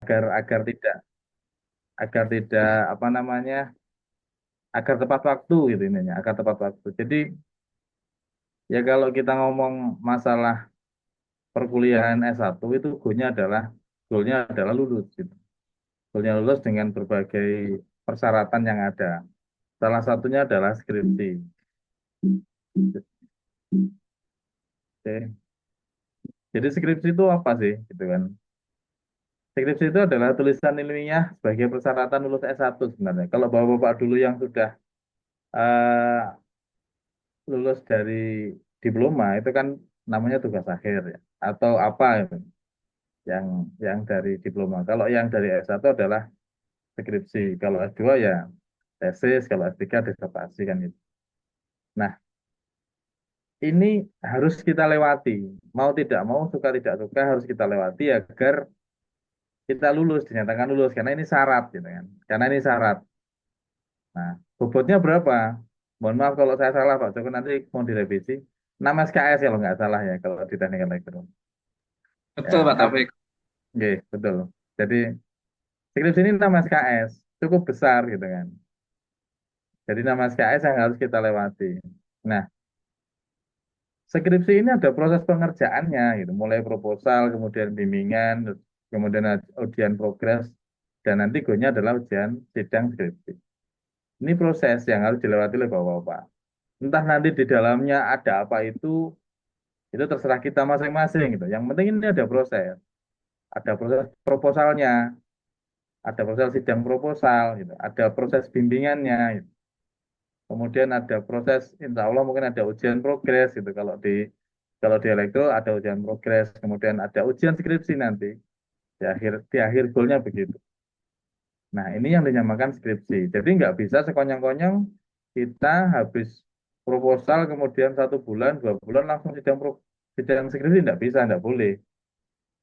agar tidak apa namanya agar tepat waktu gitu intinya agar tepat waktu. Jadi ya kalau kita ngomong masalah perkuliahan S1 itu goalnya adalah lulus gitu. Goalnya lulus dengan berbagai persyaratan yang ada. Salah satunya adalah skripsi. Oke. Jadi skripsi itu apa sih gitu kan? Skripsi itu adalah tulisan ilmiah sebagai persyaratan lulus S1 sebenarnya. Kalau bapak-bapak dulu yang sudah eh, lulus dari diploma itu kan namanya tugas akhir ya atau apa itu yang dari diploma. Kalau yang dari S1 adalah skripsi. Kalau S2 ya tesis, kalau S3 disertasi kan itu. Nah, ini harus kita lewati. Mau tidak mau, suka tidak suka harus kita lewati agar kita lulus, dinyatakan lulus karena ini syarat gitu kan. Karena ini syarat. Nah, bobotnya berapa? Mohon maaf kalau saya salah Pak Joko nanti mau direvisi. 6 SKS kalau nggak salah ya kalau di teknik elektro. Betul Ya, Pak Taufik. oke, betul. Jadi skripsi ini 6 SKS, cukup besar gitu kan. Jadi 6 SKS yang harus kita lewati. Nah, skripsi ini ada proses pengerjaannya gitu, mulai proposal, kemudian bimbingan, kemudian ujian progres, dan nanti goalnya adalah ujian sidang skripsi. Ini proses yang harus dilewati oleh bapak-bapak. Entah nanti di dalamnya ada apa itu terserah kita masing-masing gitu. Yang penting ini ada proses proposalnya, ada proses sidang proposal, gitu. Ada proses bimbingannya, gitu. Kemudian ada proses, insya Allah mungkin ada ujian progres gitu. Kalau di elektro ada ujian progres, kemudian ada ujian skripsi nanti di akhir goalnya begitu. Nah ini yang dinamakan skripsi. Jadi nggak bisa sekonyong-konyong kita habis proposal kemudian 1 bulan 2 bulan langsung sidang skripsi nggak bisa, nggak boleh.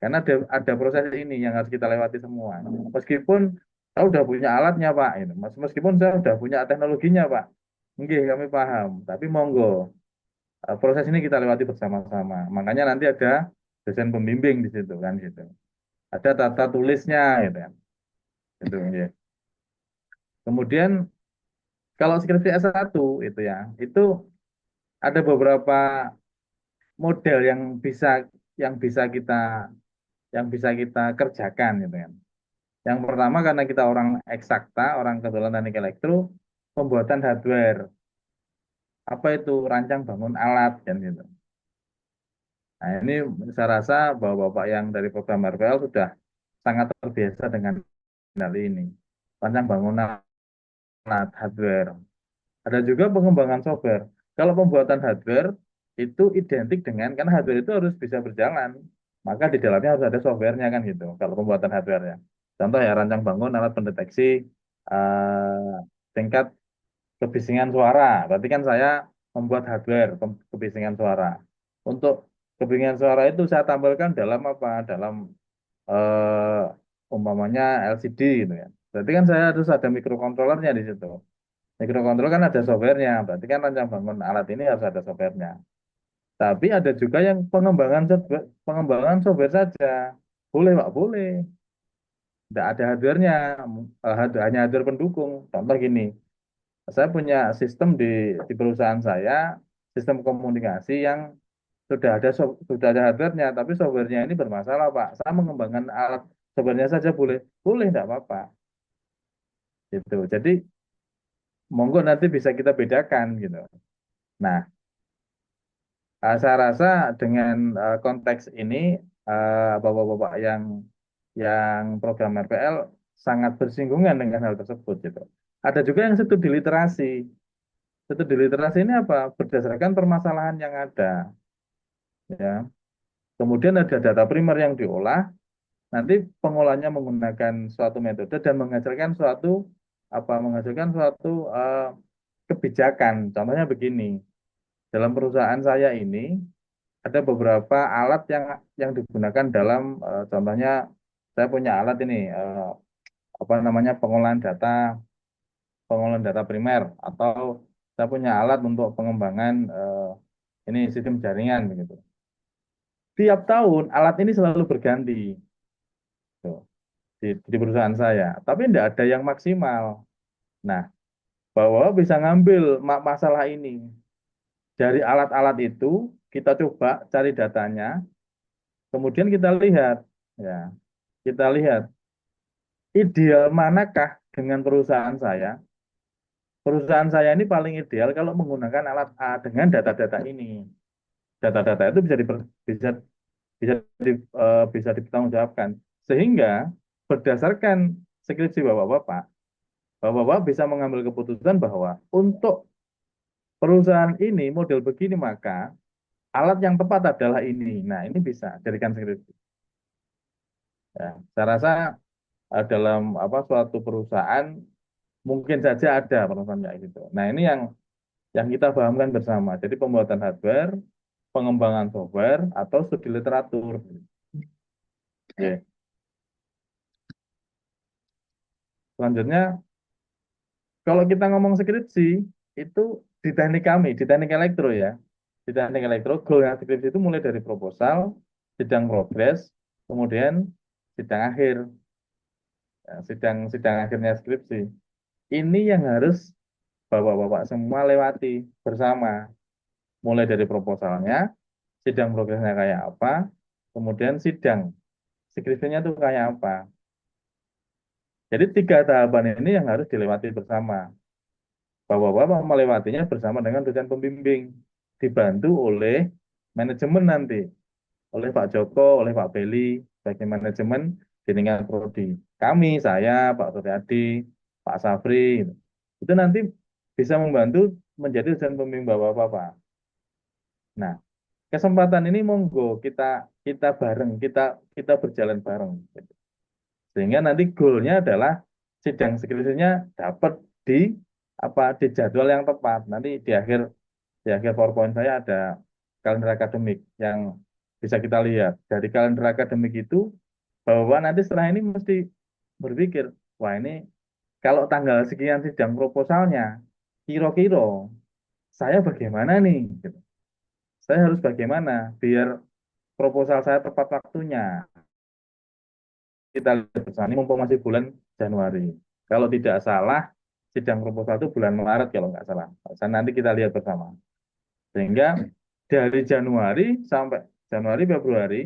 Karena ada proses ini yang harus kita lewati semua. Meskipun saya udah punya alatnya Pak, itu. Meskipun saya udah punya teknologinya Pak, Nggih, kami paham. Tapi monggo, proses ini kita lewati bersama-sama. Makanya nanti ada dosen pembimbing di situ kan gitu. Ada tata tulisnya gitu kan. Gitu, nggih. Kemudian kalau skripsi S1 itu ya, itu ada beberapa model yang bisa kita kerjakan gitu kan. Yang pertama karena kita orang eksakta, orang kebetulan teknik elektro, pembuatan hardware. Apa itu rancang bangun alat kan gitu. Nah, ini saya rasa bahwa Bapak yang dari program RPL sudah sangat terbiasa dengan hal ini. Rancang bangun alat hardware. Ada juga pengembangan software. Kalau pembuatan hardware itu identik dengan karena hardware itu harus bisa berjalan, maka di dalamnya harus ada softwarenya kan gitu. Kalau pembuatan hardware ya. Contoh ya rancang bangun alat pendeteksi tingkat kebisingan suara. Berarti kan saya membuat hardware kebisingan suara. Untuk kebisingan suara itu saya tampilkan dalam apa? Dalam umpamanya LCD gitu ya. Berarti kan saya harus ada microcontrollernya di situ. Microcontroller kan ada softwarenya. Berarti kan rancang bangun alat ini harus ada softwarenya. Tapi ada juga yang pengembangan software saja. Boleh Pak, boleh. Tidak ada hardware-nya, hanya hardware pendukung. Contoh gini, saya punya sistem di perusahaan saya, sistem komunikasi yang sudah ada hardware-nya, tapi software-nya ini bermasalah, Pak. Saya mengembangkan alat software-nya saja boleh, boleh tidak apa-apa. Gitu. Jadi monggo nanti bisa kita bedakan gitu. Nah, saya rasa dengan konteks ini bapak-bapak yang program RPL sangat bersinggungan dengan hal tersebut gitu. Ada juga yang studi literasi. Studi literasi ini apa? Berdasarkan permasalahan yang ada, ya. Kemudian ada data primer yang diolah, nanti pengolahnya menggunakan suatu metode dan menghasilkan suatu kebijakan. Contohnya begini, dalam perusahaan saya ini ada beberapa alat yang digunakan dalam contohnya saya punya alat ini apa namanya pengolahan data primer atau saya punya alat untuk pengembangan ini sistem jaringan begitu. Tiap tahun alat ini selalu berganti. Tuh. di perusahaan saya. Tapi tidak ada yang maksimal. Nah, bahwa bisa ngambil masalah ini dari alat-alat itu, kita coba cari datanya, kemudian kita lihat, ya, kita lihat ideal manakah dengan perusahaan saya. Perusahaan saya ini paling ideal kalau menggunakan alat A dengan data-data ini. Data-data itu bisa bisa bisa dipertanggungjawabkan. Sehingga berdasarkan skripsi Bapak-Bapak, Bapak-Bapak bisa mengambil keputusan bahwa untuk perusahaan ini model begini maka alat yang tepat adalah ini. Nah, ini bisa jadikan skripsi. Ya, saya rasa dalam apa suatu perusahaan mungkin saja ada perusahaan kayak gitu. Nah, ini yang kita pahamkan bersama. Jadi pembuatan hardware, pengembangan software atau studi literatur. Oke. Selanjutnya, kalau kita ngomong skripsi, itu di teknik elektro ya. Di teknik elektro, goal skripsi itu mulai dari proposal, sidang progres, kemudian sidang akhir, ya, sidang akhirnya skripsi. Ini yang harus bapak-bapak semua lewati bersama, mulai dari proposalnya, sidang progresnya kayak apa, kemudian sidang skripsinya itu kayak apa. Jadi tiga tahapan ini yang harus dilewati bersama. Bapak-bapak melewatinya bersama dengan dosen pembimbing, dibantu oleh manajemen nanti, oleh Pak Joko, oleh Pak Beli, sebagai manajemen di tingkat prodi. Kami, saya, Pak Suryadi, Pak Safri, itu nanti bisa membantu menjadi dosen pembimbing bapak-bapak. Nah, kesempatan ini monggo kita kita bareng, kita berjalan bareng. Sehingga nanti goalnya adalah sidang skripsinya dapat di di jadwal yang tepat. Nanti di akhir PowerPoint saya ada kalender akademik yang bisa kita lihat. Dari kalender akademik itu bahwa nanti setelah ini mesti berpikir, wah ini kalau tanggal sekian sidang proposalnya, kira-kira saya bagaimana nih? Gitu. Saya harus bagaimana biar proposal saya tepat waktunya. Kita lihat bersama ini mumpung masih bulan Januari. Kalau tidak salah, sidang proposal itu bulan Maret kalau nggak salah. Nanti kita lihat bersama. Sehingga dari Januari sampai Januari, Februari,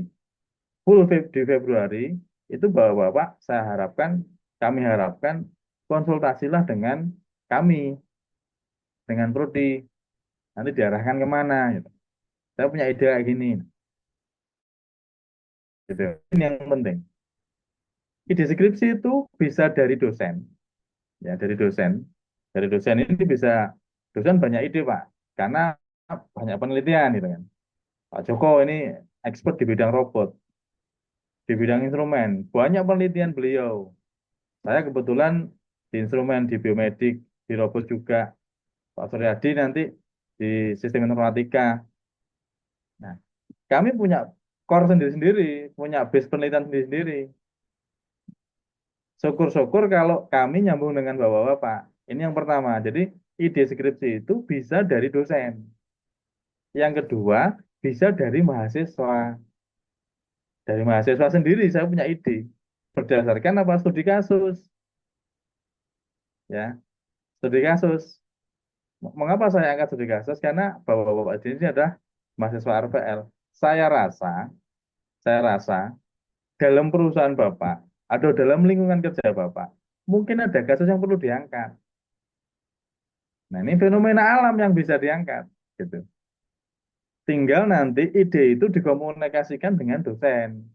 di Februari, itu Bapak-Bapak saya harapkan, kami harapkan konsultasilah dengan kami, dengan Prodi. Nanti diarahkan kemana. Gitu. Saya punya ide kayak gini. Gitu. Ini yang penting. Ide skripsi itu bisa dari dosen. Ya dari dosen. Dari dosen ini bisa dosen banyak ide Pak, karena banyak penelitian gitu kan. Pak Joko ini expert di bidang robot, di bidang instrumen, banyak penelitian beliau. Saya kebetulan di instrumen, di biomedik, di robot juga. Pak Suryadi nanti di sistem informatika. Nah, kami punya core sendiri-sendiri, punya base penelitian sendiri-sendiri. Syukur-syukur kalau kami nyambung dengan bapak-bapak. Ini yang pertama. Jadi ide skripsi itu bisa dari dosen. Yang kedua, bisa dari mahasiswa. Dari mahasiswa sendiri saya punya ide. Berdasarkan apa studi kasus. Ya, studi kasus. Mengapa saya angkat studi kasus? Karena bapak-bapak di sini adalah mahasiswa RPL. Saya rasa, saya rasa dalam perusahaan Bapak atau dalam lingkungan kerja Bapak, mungkin ada kasus yang perlu diangkat. Nah, ini fenomena alam yang bisa diangkat, gitu. Tinggal nanti ide itu dikomunikasikan dengan dosen.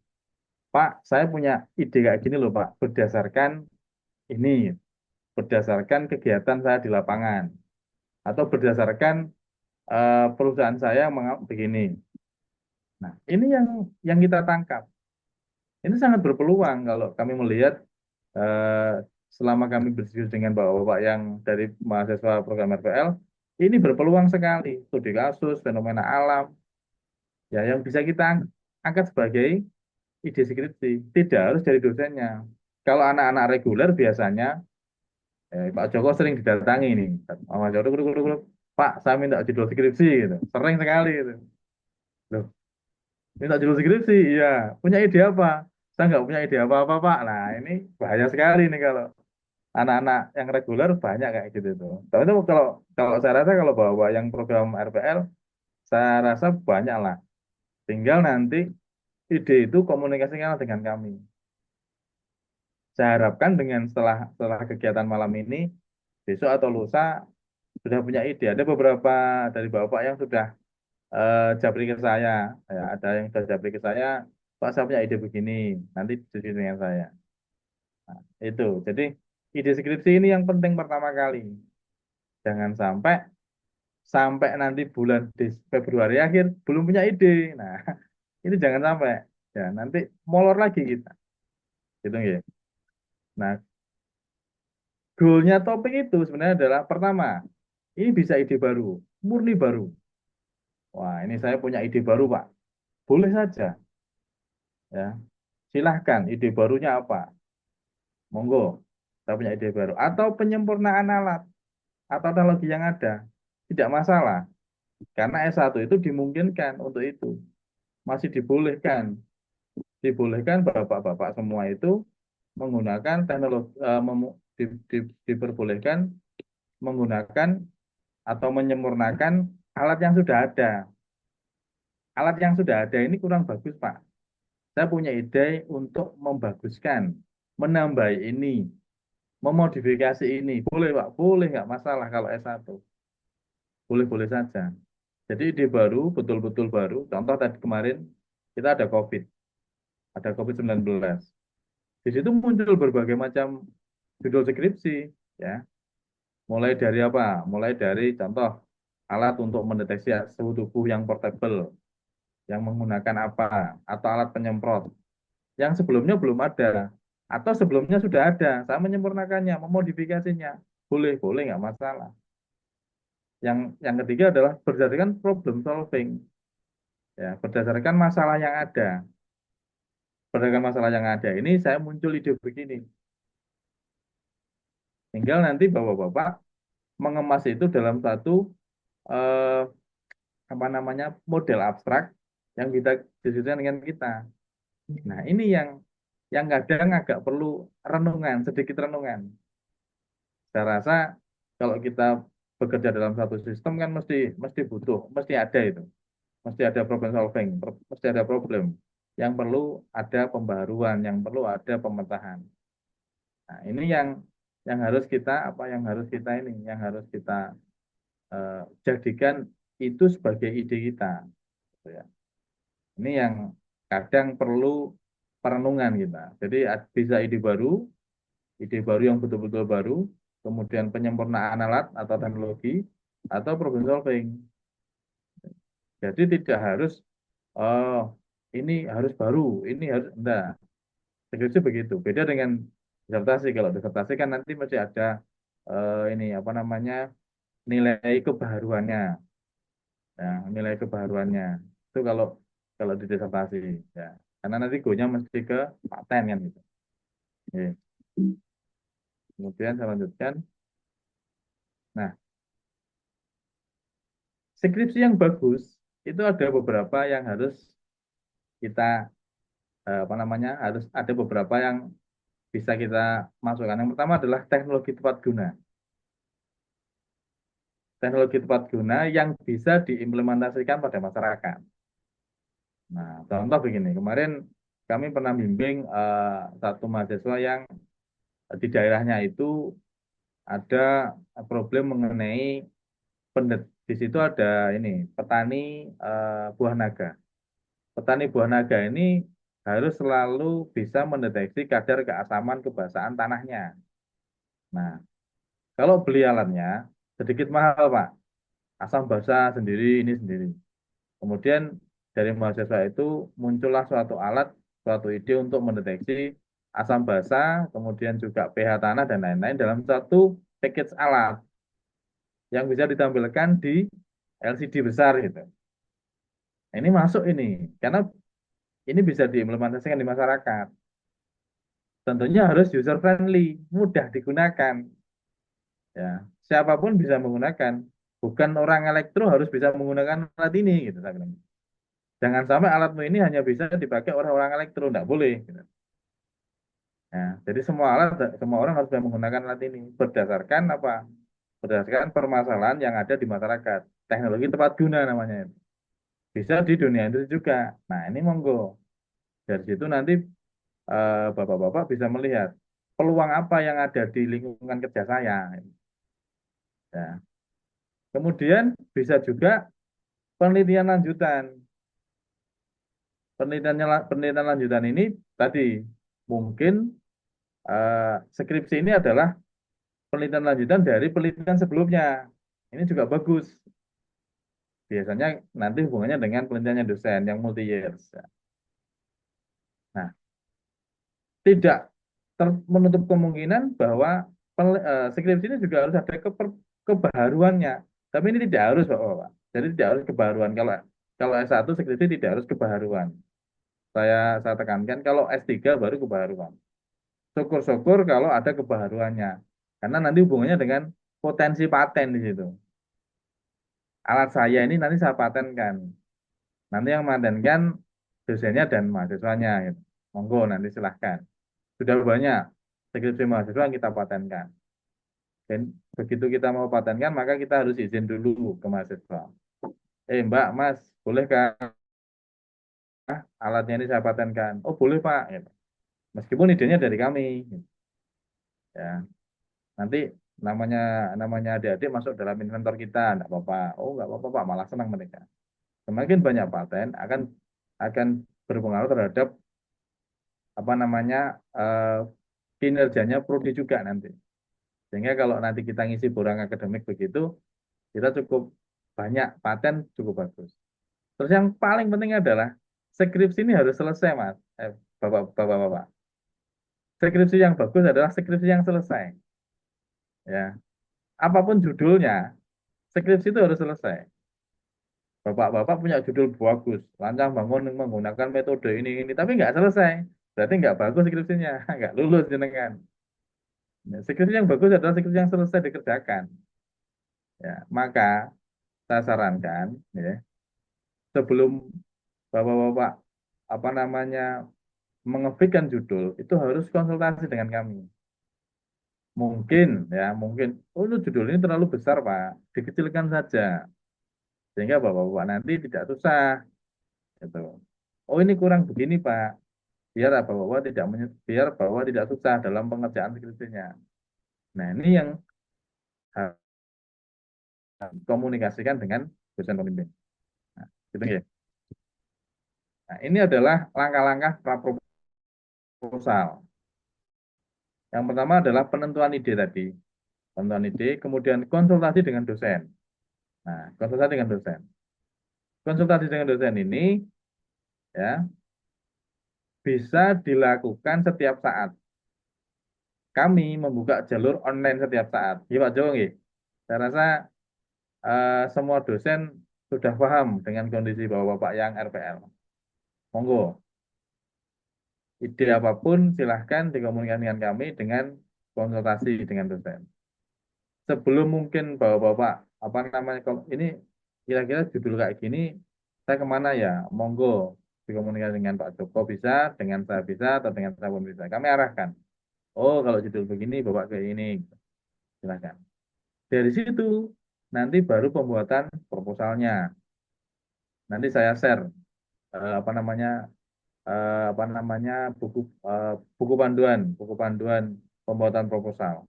Pak, saya punya ide kayak gini loh, Pak, berdasarkan ini, berdasarkan kegiatan saya di lapangan, atau berdasarkan perusahaan saya begini. Nah, ini yang kita tangkap. Ini sangat berpeluang kalau kami melihat eh, selama kami berdiskusi dengan bapak-bapak yang dari mahasiswa program RPL, ini berpeluang sekali. Studi kasus, fenomena alam, ya yang bisa kita angkat sebagai ide skripsi. Tidak harus dari dosennya. Kalau anak-anak reguler biasanya, Pak Joko sering didatangi nih. Pak Joko, Pak, saya minta judul skripsi gitu. Sering sekali gitu. Loh, minta judul skripsi, iya. Punya ide apa? Saya nggak punya ide apa-apa, Pak. Nah, ini bahaya sekali nih kalau anak-anak yang reguler banyak kayak gitu tuh. Tapi itu kalau kalau saya rasa kalau bawa yang program RPL, saya rasa banyak lah. Tinggal nanti ide itu komunikasikan dengan kami. Saya harapkan dengan setelah kegiatan malam ini, besok atau lusa sudah punya ide. Ada beberapa dari bapak yang sudah japri ke saya. Ya, ada yang sudah japri ke saya, Pak saya punya ide begini, nanti diskusi dengan saya. Nah, itu. Jadi ide skripsi ini yang penting pertama kali. Jangan sampai sampai nanti bulan Februari akhir belum punya ide. Nah, ini jangan sampai. Ya, nanti molor lagi kita. Gitu ya. Nah, goalnya topik itu sebenarnya adalah pertama, ini bisa ide baru, murni baru. Wah, ini saya punya ide baru, Pak. Boleh saja, ya. Silahkan, ide barunya apa? Monggo, saya punya ide baru. Atau penyempurnaan alat atau teknologi yang ada. Tidak masalah, karena S1 itu dimungkinkan untuk itu. Masih dibolehkan. Dibolehkan bapak-bapak semua itu menggunakan teknologi, diperbolehkan menggunakan atau menyempurnakan alat yang sudah ada. Alat yang sudah ada ini kurang bagus, Pak. Saya punya ide untuk membaguskan, menambah ini, memodifikasi ini. Boleh, Pak. Boleh, nggak masalah kalau S1. Boleh-boleh saja. Jadi ide baru, betul-betul baru. Contoh tadi kemarin kita ada COVID. Ada COVID-19. Di situ muncul berbagai macam judul skripsi. Ya. Mulai dari apa? Mulai dari contoh alat untuk mendeteksi suhu tubuh yang portable. Yang menggunakan apa? Atau alat penyemprot. Yang sebelumnya belum ada. Atau sebelumnya sudah ada. Saya menyempurnakannya, memodifikasinya. Boleh, boleh, nggak masalah. Yang ketiga adalah berdasarkan problem solving. Ya, berdasarkan masalah yang ada. Berdasarkan masalah yang ada. Ini saya muncul ide begini. Tinggal nanti bapak-bapak mengemas itu dalam satu eh, apa namanya model abstrak yang kita diskusikan dengan kita. Nah, ini yang kadang agak perlu renungan, sedikit renungan. Saya rasa kalau kita bekerja dalam satu sistem kan mesti mesti butuh, mesti ada itu, mesti ada problem solving, mesti ada problem. Yang perlu ada pembaruan, yang perlu ada pemetahan. Nah, ini yang harus kita apa yang harus kita ini, yang harus kita jadikan itu sebagai ide kita. Gitu ya. Ini yang kadang perlu perenungan kita. Jadi bisa ide baru yang betul-betul baru, kemudian penyempurnaan alat atau teknologi, atau problem solving. Jadi tidak harus, oh ini harus baru, ini harus, enggak. Skripsi begitu. Beda dengan disertasi. Kalau disertasi kan nanti masih ada ini apa namanya nilai kebaruannya, ya, nilai kebaruannya. Itu kalau kalau di disertasi, ya. Karena nanti go-nya mesti ke paten kan gitu. Oke. Kemudian saya lanjutkan. Nah, skripsi yang bagus itu ada beberapa yang harus kita apa namanya harus ada beberapa yang bisa kita masukkan. Yang pertama adalah teknologi tepat guna. Teknologi tepat guna yang bisa diimplementasikan pada masyarakat. Nah, contoh begini, kemarin kami pernah bimbing satu mahasiswa yang di daerahnya itu ada problem mengenai di situ ada ini petani buah naga. Petani buah naga ini harus selalu bisa mendeteksi kadar keasaman kebasaan tanahnya. Nah, kalau beli alatnya sedikit mahal, Pak. Asam basa sendiri, ini sendiri. Kemudian dari mahasiswa itu muncullah suatu alat, suatu ide untuk mendeteksi asam basa, kemudian juga pH tanah dan lain-lain dalam satu package alat yang bisa ditampilkan di LCD besar gitu. Nah, ini masuk ini, karena ini bisa diimplementasikan di masyarakat. Tentunya harus user friendly, mudah digunakan. Ya, siapapun bisa menggunakan. Bukan orang elektro harus bisa menggunakan alat ini, gitu saya bilang. Jangan sampai alatmu ini hanya bisa dipakai orang-orang elektro, tidak boleh. Gitu. Ya, jadi semua alat, semua orang harus bisa menggunakan alat ini berdasarkan apa? Berdasarkan permasalahan yang ada di masyarakat. Teknologi tepat guna namanya itu. Bisa di dunia itu juga. Nah, ini monggo. Dari situ nanti bapak-bapak bisa melihat peluang apa yang ada di lingkungan kerja saya. Ya. Kemudian bisa juga penelitian lanjutan. Penelitian lanjutan ini tadi mungkin skripsi ini adalah penelitian lanjutan dari penelitian sebelumnya. Ini juga bagus. Biasanya nanti hubungannya dengan penelitiannya dosen yang multi years. Nah, tidak menutup kemungkinan bahwa skripsi ini juga harus ada kebaharuannya. Tapi ini tidak harus, Pak. Jadi tidak harus kebaharuan. Kalau kalau S1 skripsi tidak harus kebaharuan. Saya tekankan kalau S3 baru kebaharuan. Syukur-syukur kalau ada kebaharuannya. Karena nanti hubungannya dengan potensi paten di situ. Alat saya ini nanti saya patenkan. Nanti yang mematenkan dosennya dan mahasiswanya. Gitu. Monggo nanti silahkan. Sudah banyak skripsi mahasiswa yang kita patenkan. Dan begitu kita mau patenkan, maka kita harus izin dulu ke mahasiswa. Mbak, Mas, bolehkah alatnya ini saya patenkan? Oh, boleh, Pak. Gitu. Meskipun idenya dari kami. Gitu. Ya, nanti namanya namanya adik-adik masuk dalam inventor kita, enggak apa-apa. Oh, enggak apa-apa, Pak. Malah senang mereka. Semakin banyak paten akan berpengaruh terhadap apa namanya eh, kinerjanya prodi juga nanti. Sehingga kalau nanti kita ngisi borang akademik begitu, kita cukup banyak paten cukup bagus. Terus yang paling penting adalah skripsi ini harus selesai, Mas. Bapak-bapak. Skripsi yang bagus adalah skripsi yang selesai. Ya, apapun judulnya, skripsi itu harus selesai. Bapak-bapak punya judul bagus, lancang bangun menggunakan metode ini, tapi nggak selesai. Berarti nggak bagus skripsinya, nggak lulus jenengan. Ya, skripsi yang bagus adalah skripsi yang selesai dikerjakan. Ya, maka saya sarankan, ya, sebelum bapak-bapak apa namanya mengefikkan judul, itu harus konsultasi dengan kami. Mungkin, ya, mungkin, oh itu judul ini terlalu besar, Pak, dikecilkan saja, sehingga bapak-bapak nanti tidak susah, gitu. Oh ini kurang begini, Pak, biar bapak-bapak biar bapak tidak susah dalam pengerjaan skripsinya. Nah, ini yang harus komunikasikan dengan dosen pembimbing. Nah, gitu ya. Nah, ini adalah langkah-langkah proposal. Yang pertama adalah penentuan ide tadi. Penentuan ide, kemudian konsultasi dengan dosen. Nah, konsultasi dengan dosen. Konsultasi dengan dosen ini ya bisa dilakukan setiap saat. Kami membuka jalur online setiap saat. Iya Pak Jo, nggih. Saya rasa semua dosen sudah paham dengan kondisi Bapak-Bapak yang RPL. Monggo, ide apapun silahkan dikomunikasikan dengan kami dengan konsultasi dengan dosen. Sebelum mungkin bapak-bapak apa namanya ini kira-kira judul kayak gini saya kemana ya monggo dikomunikasi dengan Pak Joko bisa dengan saya bisa atau dengan saya pun bisa kami arahkan oh kalau judul begini bapak kayak ini silakan dari situ nanti baru pembuatan proposalnya nanti saya share apa namanya eh, buku panduan pembuatan proposal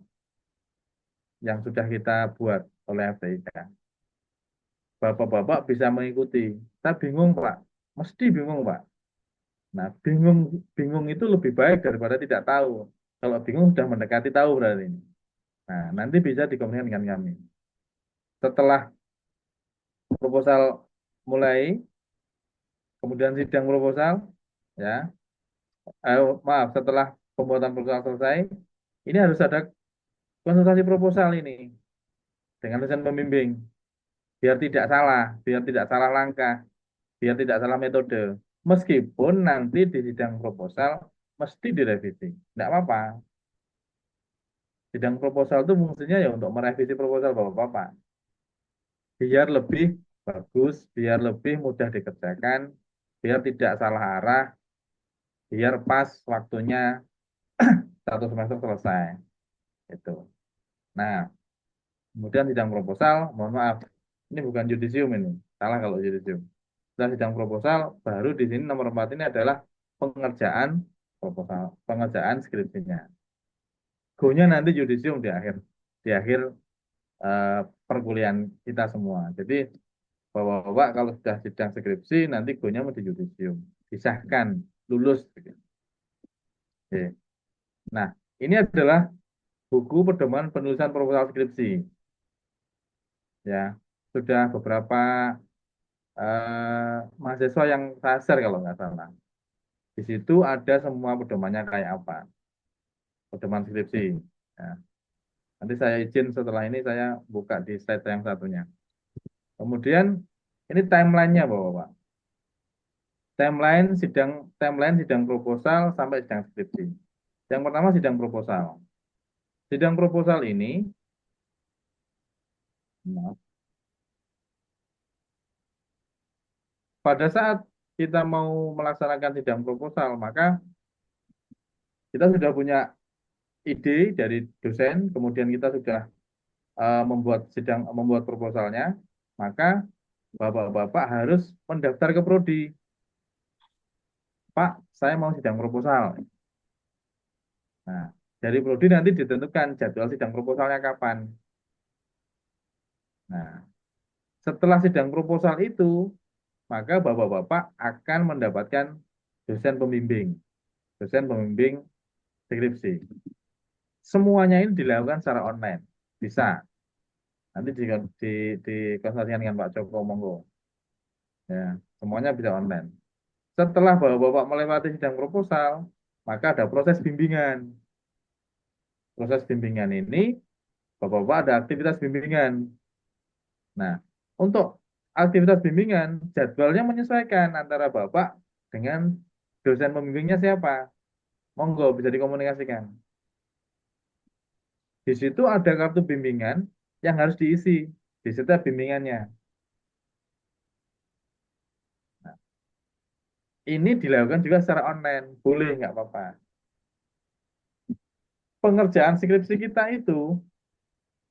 yang sudah kita buat oleh FTIK. Bapak-bapak bisa mengikuti. Saya bingung, Pak. Mesti bingung, Pak. Nah, bingung bingung itu lebih baik daripada tidak tahu. Kalau bingung sudah mendekati tahu berarti ini. Nah, nanti bisa dikomunikasikan dengan kami. Setelah proposal mulai, kemudian sidang proposal, ya, maaf, setelah pembuatan proposal selesai, ini harus ada konsultasi proposal ini dengan dosen pembimbing, biar tidak salah langkah, biar tidak salah metode. Meskipun nanti di sidang proposal mesti direvisi. Tidak apa-apa. Sidang proposal itu fungsinya ya untuk merevisi proposal Bapak-Bapak. Biar lebih bagus, biar lebih mudah dikerjakan, biar tidak salah arah, biar pas waktunya satu semester selesai. Itu. Nah, kemudian sidang proposal, mohon maaf, ini bukan yudisium ini, salah kalau yudisium. Setelah sidang proposal, baru di sini nomor 4 ini adalah pengerjaan proposal, pengerjaan skripsinya. Gonya nanti yudisium di akhir eh, perkuliahan kita semua. Jadi bapak-bapak kalau sudah sidang skripsi, nanti gonya mau di yudisium, disahkan, lulus. Oke. Nah, ini adalah buku pedoman penulisan proposal skripsi. Ya, sudah beberapa mahasiswa yang saya share kalau nggak salah. Di situ ada semua pedomannya kayak apa, pedoman skripsi. Ya, nanti saya izin setelah ini saya buka di slide yang satunya. Kemudian ini timelinenya Bapak. Timeline sidang proposal sampai sidang skripsi. Yang pertama sidang proposal. Sidang proposal ini, maaf, pada saat kita mau melaksanakan sidang proposal, maka kita sudah punya ide dari dosen, kemudian kita sudah membuat proposalnya, maka bapak-bapak harus mendaftar ke prodi. Pak, saya mau sidang proposal. Nah, dari prodi nanti ditentukan jadwal sidang proposalnya kapan. Nah, setelah sidang proposal itu, maka bapak-bapak akan mendapatkan dosen pembimbing, dosen pembimbing skripsi. Semuanya ini dilakukan secara online, bisa. Nanti dikonsultasikan dengan Pak Joko Monggo. Ya, semuanya bisa online. Setelah bapak-bapak melewati sidang proposal, maka ada proses bimbingan. Proses bimbingan ini, bapak-bapak ada aktivitas bimbingan. Nah, untuk aktivitas bimbingan, jadwalnya menyesuaikan antara bapak dengan dosen pembimbingnya siapa. Monggo bisa dikomunikasikan. Di situ ada kartu bimbingan yang harus diisi di setiap bimbingannya. Nah, ini dilakukan juga secara online, boleh nggak apa-apa. Pengerjaan skripsi kita itu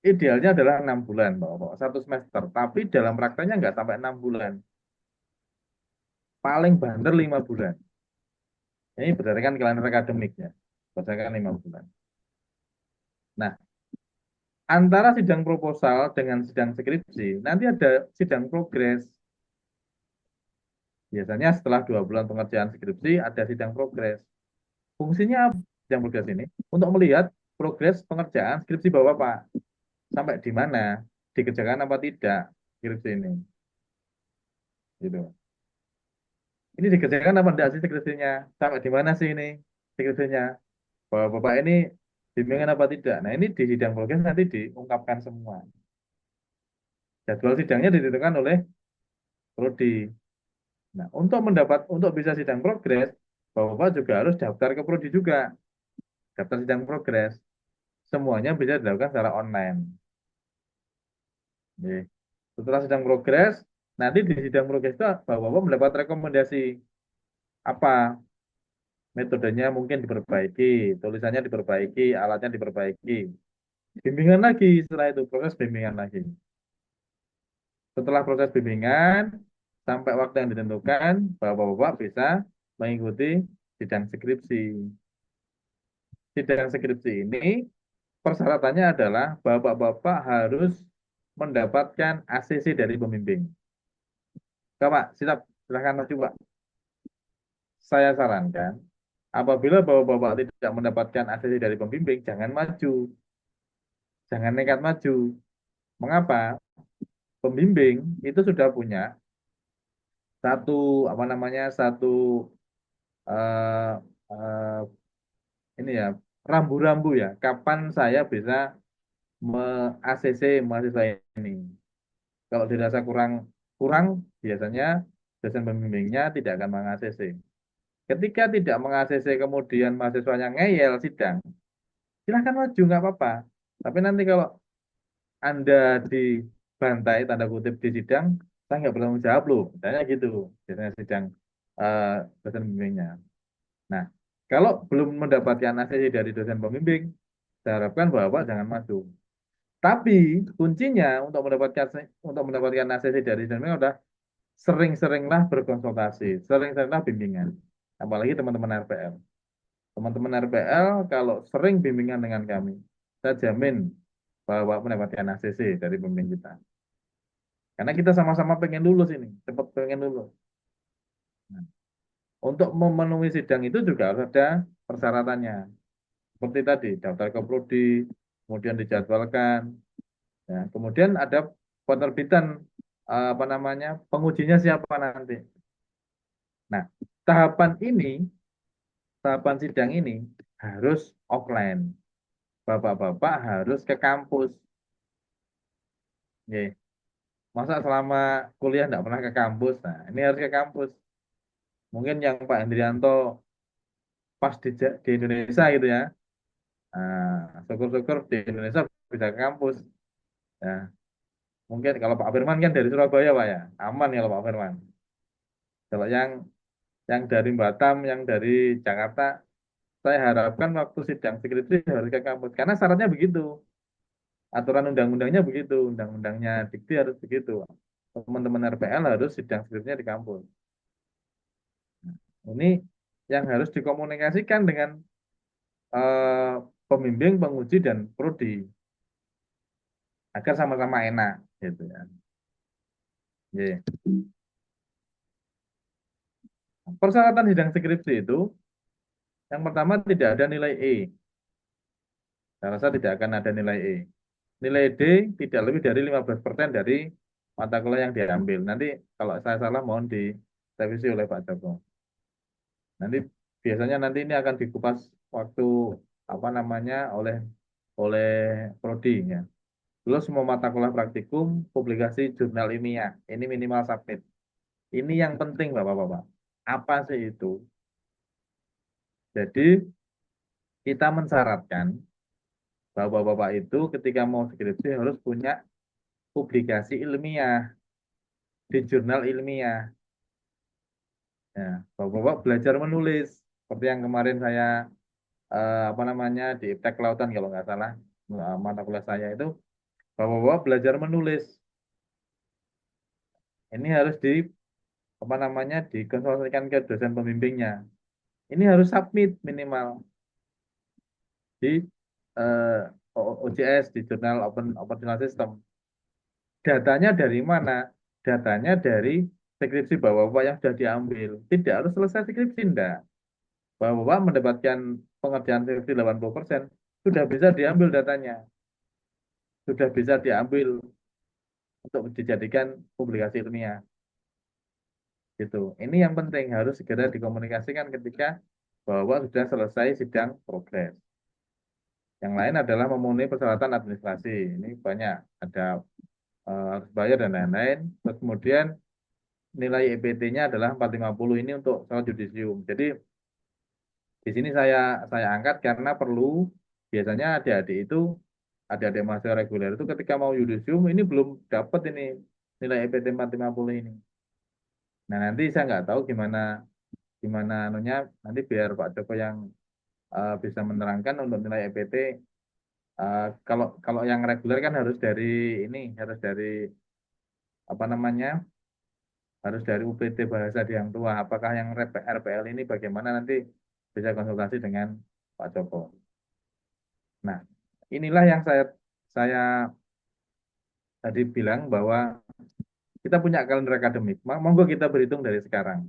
idealnya adalah 6 bulan, Bapak, 1 semester. Tapi dalam prakteknya nggak sampai 6 bulan. Paling banter 5 bulan. Ini berdasarkan kalender akademiknya. Berdasarkan 5 bulan. Nah, antara sidang proposal dengan sidang skripsi, nanti ada sidang progres. Biasanya setelah 2 bulan pengerjaan skripsi, ada sidang progres. Fungsinya apa sidang progres ini? Untuk melihat progres pengerjaan skripsi Bapak. Sampai di mana? Dikerjakan apa tidak skripsi ini. Gitu. Ini dikerjakan apa enggak sih skripsinya? Sampai di mana sih ini skripsinya? Bahwa Bapak ini bimbingan apa tidak? Nah, ini di sidang progres nanti diungkapkan semua. Jadwal sidangnya ditentukan oleh prodi. Nah, untuk bisa sidang progres, Bapak juga harus daftar ke prodi juga, daftar sidang progres. Semuanya bisa dilakukan secara online. Oke. Setelah sidang progres, nanti di sidang progres itu Bapak mendapat rekomendasi apa metodenya mungkin diperbaiki, tulisannya diperbaiki, alatnya diperbaiki. Bimbingan lagi setelah itu, proses bimbingan lagi. Setelah proses bimbingan, sampai waktu yang ditentukan, Bapak-Bapak bisa mengikuti sidang skripsi. Sidang skripsi ini persyaratannya adalah Bapak-Bapak harus mendapatkan ACC dari pembimbing. Pak, silakan maju Pak. Saya sarankan, apabila Bapak-Bapak tidak mendapatkan ACC dari pembimbing, jangan maju. Jangan nekat maju. Mengapa? Pembimbing itu sudah punya satu apa namanya satu eh, eh, ini ya rambu-rambu ya. Kapan saya bisa me-ACC mahasiswa ini? Kalau dirasa kurang kurang, biasanya dosen pembimbingnya tidak akan meng-ACC. Ketika tidak meng-ACC kemudian mahasiswanya ngeyel sidang, silahkan maju nggak apa-apa. Tapi nanti kalau Anda dibantai tanda kutip di sidang, saya nggak bertanggung jawab loh. Misalnya gitu, biasanya sidang eh, dosen pembimbingnya. Nah, Kalau belum mendapatkan ACC dari dosen pembimbing, saya harapkan Bapak jangan maju. Tapi kuncinya untuk mendapatkan ACC dari dosen pembimbing adalah sering-seringlah berkonsultasi, sering-seringlah bimbingan. Apalagi teman-teman RPL. Teman-teman RPL kalau sering bimbingan dengan kami, saya jamin bahwa mendapatkan ACC dari pembimbing kita. Karena kita sama-sama pengen lulus ini, cepat pengen lulus. Nah, untuk memenuhi sidang itu juga harus ada persyaratannya. Seperti tadi, daftar ke prodi, kemudian dijadwalkan. Ya, kemudian ada penerbitan apa namanya pengujinya siapa nanti. Nah, tahapan ini, tahapan sidang ini harus offline. Bapak-bapak harus ke kampus. Nggih. Masa selama kuliah tidak pernah ke kampus? Nah, ini harus ke kampus. Mungkin yang Pak Hendrianto pas di Indonesia gitu ya. Nah, syukur-syukur di Indonesia bisa ke kampus. Ya, mungkin kalau Pak Firman kan dari Surabaya Pak ya, aman ya kalau Pak Firman. Kalau yang dari Batam, yang dari Jakarta, saya harapkan waktu sidang skripsi harus ke kampus. Karena syaratnya begitu. Aturan undang-undangnya begitu. Undang-undangnya dikti harus begitu. Teman-teman RPL harus sidang skripsinya di kampus. Ini yang harus dikomunikasikan dengan eh, pembimbing, penguji, dan prodi agar sama-sama enak gitu ya. Oke. Persyaratan sidang skripsi itu yang pertama tidak ada nilai E. Saya rasa tidak akan ada nilai E. Nilai D tidak lebih dari 15% dari mata kuliah yang diambil. Nanti kalau saya salah mohon direvisi oleh Pak Joko. Nanti biasanya nanti ini akan dikupas waktu apa namanya oleh oleh prodi ya. Terus semua mata kuliah praktikum, publikasi jurnal ilmiah. Ini minimal submit. Ini yang penting Bapak-Bapak. Apa sih itu? Jadi kita mensyaratkan bahwa Bapak-Bapak itu ketika mau skripsi harus punya publikasi ilmiah di jurnal ilmiah. Ya, Bapak-Bapak belajar menulis. Seperti yang kemarin saya apa namanya di Iptek Kelautan kalau nggak salah mata kuliah saya itu Bapak-Bapak belajar menulis. Ini harus apa namanya dikonsultasikan ke dosen pembimbingnya. Ini harus submit minimal di eh, OJS di Jurnal Open Journal System. Datanya dari mana? Datanya dari skripsi bapak-bapak yang sudah diambil. Tidak harus selesai skripsi, enggak. Bapak-bapak mendapatkan pengerjaan skripsi 80% sudah bisa diambil datanya. Sudah bisa diambil untuk dijadikan publikasi ilmiah. Gitu. Ini yang penting harus segera dikomunikasikan ketika bapak-bapak sudah selesai sidang progres. Yang lain adalah memenuhi persyaratan administrasi. Ini banyak, ada harus bayar dan lain-lain. Terus kemudian nilai EPT-nya adalah 450 ini untuk sholat yudisium. Jadi di sini saya angkat karena perlu biasanya adik-adik itu adik-adik mahasiswa reguler itu ketika mau yudisium ini belum dapat ini nilai EPT 450 ini. Nah nanti saya nggak tahu gimana gimana anunya nanti biar Pak Joko yang bisa menerangkan untuk nilai EPT. Kalau kalau yang reguler kan harus dari ini harus dari apa namanya harus dari UPT Bahasa di Hang Tua. Apakah yang RPL ini bagaimana nanti bisa konsultasi dengan Pak Joko. Nah, inilah yang saya tadi bilang bahwa kita punya kalender akademik. Monggo kita berhitung dari sekarang,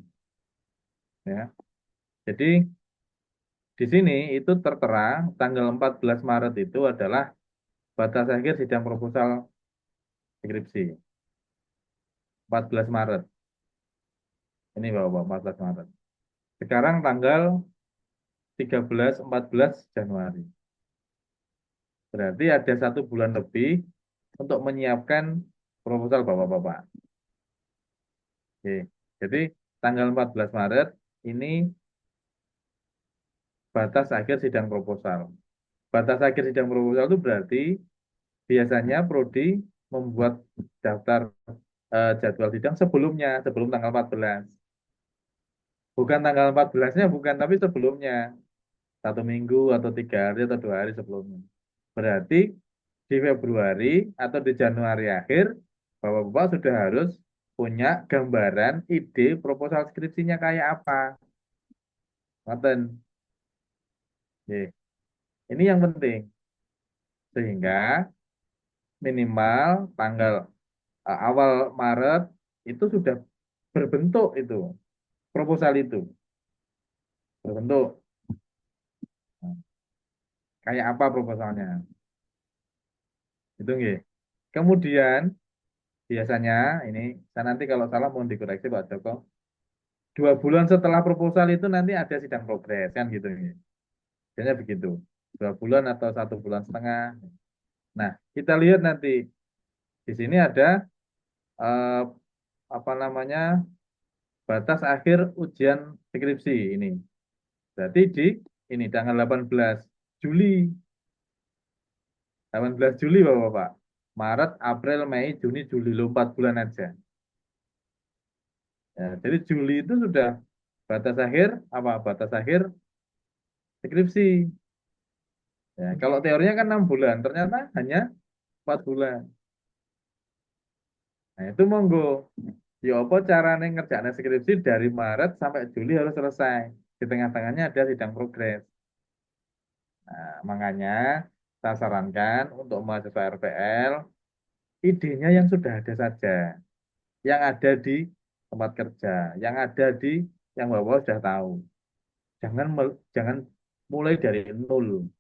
ya. Jadi di sini itu tertera tanggal 14 Maret itu adalah batas akhir sidang proposal skripsi. 14 Maret. Ini Bapak, 14 Maret. Sekarang tanggal 13, 14 Januari. Berarti ada 1 bulan lebih untuk menyiapkan proposal Bapak-Bapak. Oke. Jadi tanggal 14 Maret ini batas akhir sidang proposal. Batas akhir sidang proposal itu berarti biasanya prodi membuat daftar jadwal sidang sebelumnya, sebelum tanggal 14. Bukan tanggal 14-nya, bukan, tapi sebelumnya. 1 minggu atau 3 hari atau 2 hari sebelumnya. Berarti di Februari atau di Januari akhir, Bapak-Bapak sudah harus punya gambaran ide proposal skripsinya kayak apa. Ngoten. Nggih. Ini yang penting. Sehingga minimal tanggal awal Maret itu sudah berbentuk itu proposal itu berbentuk. Nah, kayak apa proposalnya? Itu nggih. Kemudian biasanya ini saya nanti kalau salah mohon dikoreksi Pak Joko. 2 bulan setelah proposal itu nanti ada sidang progres kan gitu nggih. Biasanya begitu. 2 bulan atau 1 bulan setengah. Nah, kita lihat nanti di sini ada eh, apa namanya batas akhir ujian skripsi ini. Berarti di ini tanggal 18 Juli. 18 Juli Bapak-Bapak. Maret, April, Mei, Juni, Juli. Lo 4 bulan aja. Ya, jadi Juli itu sudah batas akhir apa? Batas akhir skripsi. Ya, kalau teorinya kan 6 bulan, ternyata hanya 4 bulan. Nah, itu monggo. Ya apa caranya ngerjain skripsi dari Maret sampai Juli harus selesai. Di tengah-tengahnya ada sidang progres. Nah, makanya saya sarankan untuk mahasiswa RPL, idenya yang sudah ada saja. Yang ada di tempat kerja, yang ada di yang Bapak sudah tahu. Jangan mulai dari nol,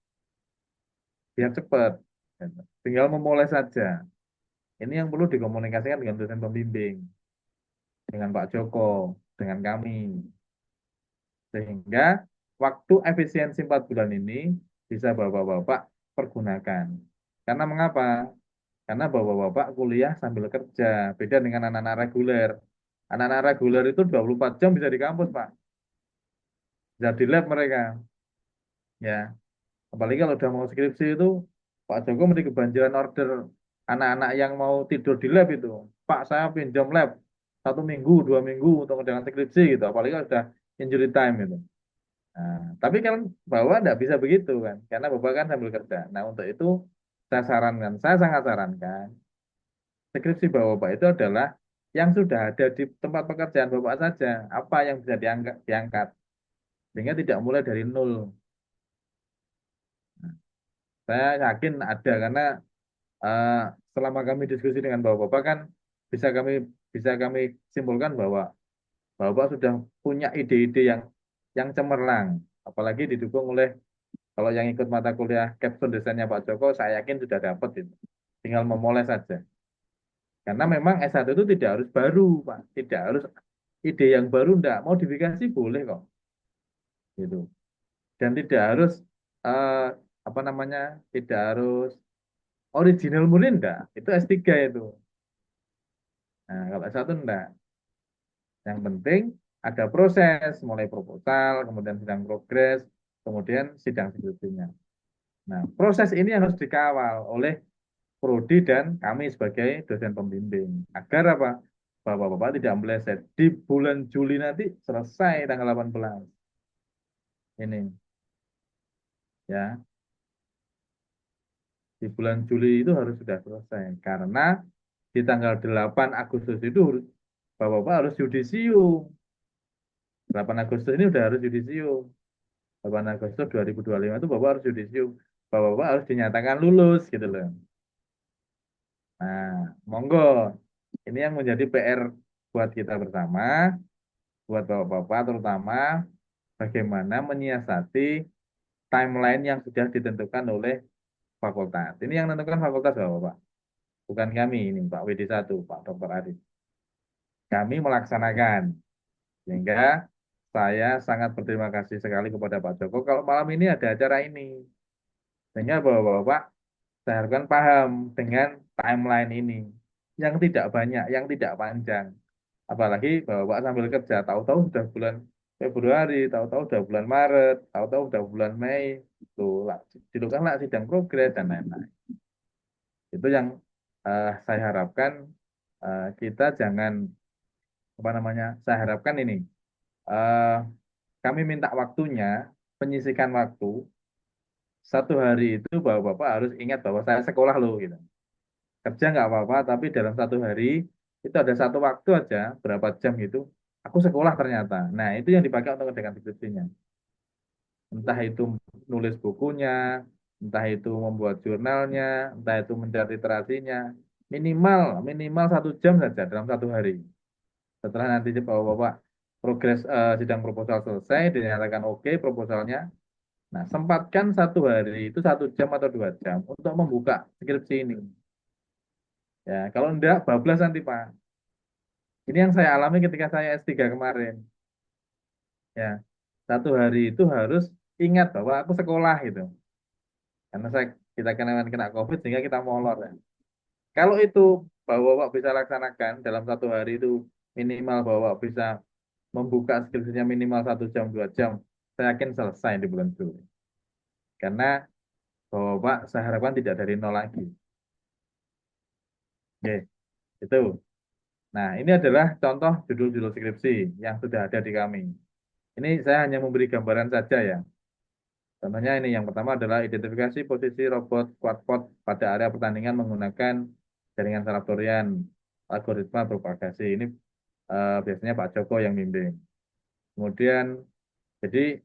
biar cepat. Tinggal memulai saja. Ini yang perlu dikomunikasikan dengan dosen pembimbing, dengan Pak Joko, dengan kami. Sehingga waktu efisiensi 4 bulan ini bisa Bapak-Bapak pergunakan. Karena mengapa? Karena Bapak-Bapak kuliah sambil kerja. Beda dengan anak-anak reguler. Anak-anak reguler itu 24 jam bisa di kampus, Pak. Bisa di lab mereka. Ya, apalagi kalau udah mau skripsi itu, Pak Joko mesti kebanjiran order anak-anak yang mau tidur di lab itu. Pak, saya pinjam lab 1 minggu, 2 minggu untuk mengerjakan skripsi gitu. Apalagi kalau sudah injury time gitu. Nah, tapi kan bahwa tidak bisa begitu kan, karena Bapak kan sambil kerja. Nah, untuk itu saya sarankan, saya sangat sarankan, skripsi Bapak itu adalah yang sudah ada di tempat pekerjaan Bapak saja. Apa yang bisa diangkat, sehingga tidak mulai dari nol. Saya yakin ada karena eh, selama kami diskusi dengan Bapak-Bapak kan bisa kami bisa kami simpulkan bahwa Bapak sudah punya ide-ide yang cemerlang, apalagi didukung oleh kalau yang ikut mata kuliah capstone desainnya Pak Joko, saya yakin sudah dapat itu. Tinggal memulai saja. Karena memang S1 itu tidak harus baru, Pak. Tidak harus ide yang baru, enggak. Modifikasi boleh kok. Gitu. Dan tidak harus eh, apa namanya? Tidak harus original murni enggak. Itu S3 itu. Nah, kalau S1 enggak. Yang penting ada proses, mulai proposal, kemudian sidang progres, kemudian sidang skripsinya. Nah, proses ini yang harus dikawal oleh Prodi dan kami sebagai dosen pembimbing. Agar apa? Bapak-bapak tidak meleset. Di bulan Juli nanti selesai tanggal 18. Ini ya, di bulan Juli itu harus sudah selesai. Karena di tanggal 8 Agustus itu Bapak-bapak harus yudisium. 8 Agustus ini udah harus yudisium. 8 Agustus 2025 itu Bapak harus yudisium. Bapak-bapak harus dinyatakan lulus gitu loh. Nah, monggo. Ini yang menjadi PR buat kita bersama, buat bapak-bapak terutama bagaimana menyiasati timeline yang sudah ditentukan oleh fakultas. Ini yang menentukan fakultas bapak-bapak, bukan kami ini Pak WD1, Pak Dr. Arif. Kami melaksanakan, sehingga saya sangat berterima kasih sekali kepada Pak Joko kalau malam ini ada acara ini. Sehingga bapak-bapak saya harapkan paham dengan timeline ini. Yang tidak banyak, yang tidak panjang. Apalagi bapak sambil kerja, tahu-tahu sudah bulan Februari, tahu-tahu sudah bulan Maret, tahu-tahu sudah bulan Mei, tuh lah, dilakukan lah sidang progres dan lain-lain. Itu yang saya harapkan kita jangan apa namanya, saya harapkan ini eh, kami minta waktunya menyisihkan waktu 1 hari itu bahwa Bapak harus ingat bahwa saya sekolah loh gitu. Kerja nggak apa-apa, tapi dalam 1 hari itu ada satu waktu aja, berapa jam gitu, aku sekolah ternyata. Nah, itu yang dipakai untuk ngerjakan skripsinya. Entah itu nulis bukunya, entah itu membuat jurnalnya, entah itu mencari literasinya. Minimal, minimal 1 jam saja dalam 1 hari. Setelah nanti Bapak progres sidang proposal selesai, dinyatakan oke proposalnya. Nah, sempatkan 1 hari itu 1 jam atau 2 jam untuk membuka skripsi ini. Ya, kalau enggak, bablas nanti Pak. Ini yang saya alami ketika saya S3 kemarin. Ya, 1 hari itu harus ingat bahwa aku sekolah gitu. Karena kita kena COVID sehingga kita molor ya. Kalau itu bahwa Bapak bisa laksanakan dalam 1 hari itu minimal bahwa Bapak bisa membuka skripsinya minimal 1 jam 2 jam, saya yakin selesai di bulan Juli. Karena bahwa Bapak saya harapkan tidak dari nol lagi. Oke, itu. Nah, ini adalah contoh judul-judul skripsi yang sudah ada di kami. Ini saya hanya memberi gambaran saja ya. Contohnya ini yang pertama adalah identifikasi posisi robot quadpod pada area pertandingan menggunakan jaringan Sartorian algoritma propagasi. Ini biasanya Pak Joko yang bimbing. Kemudian jadi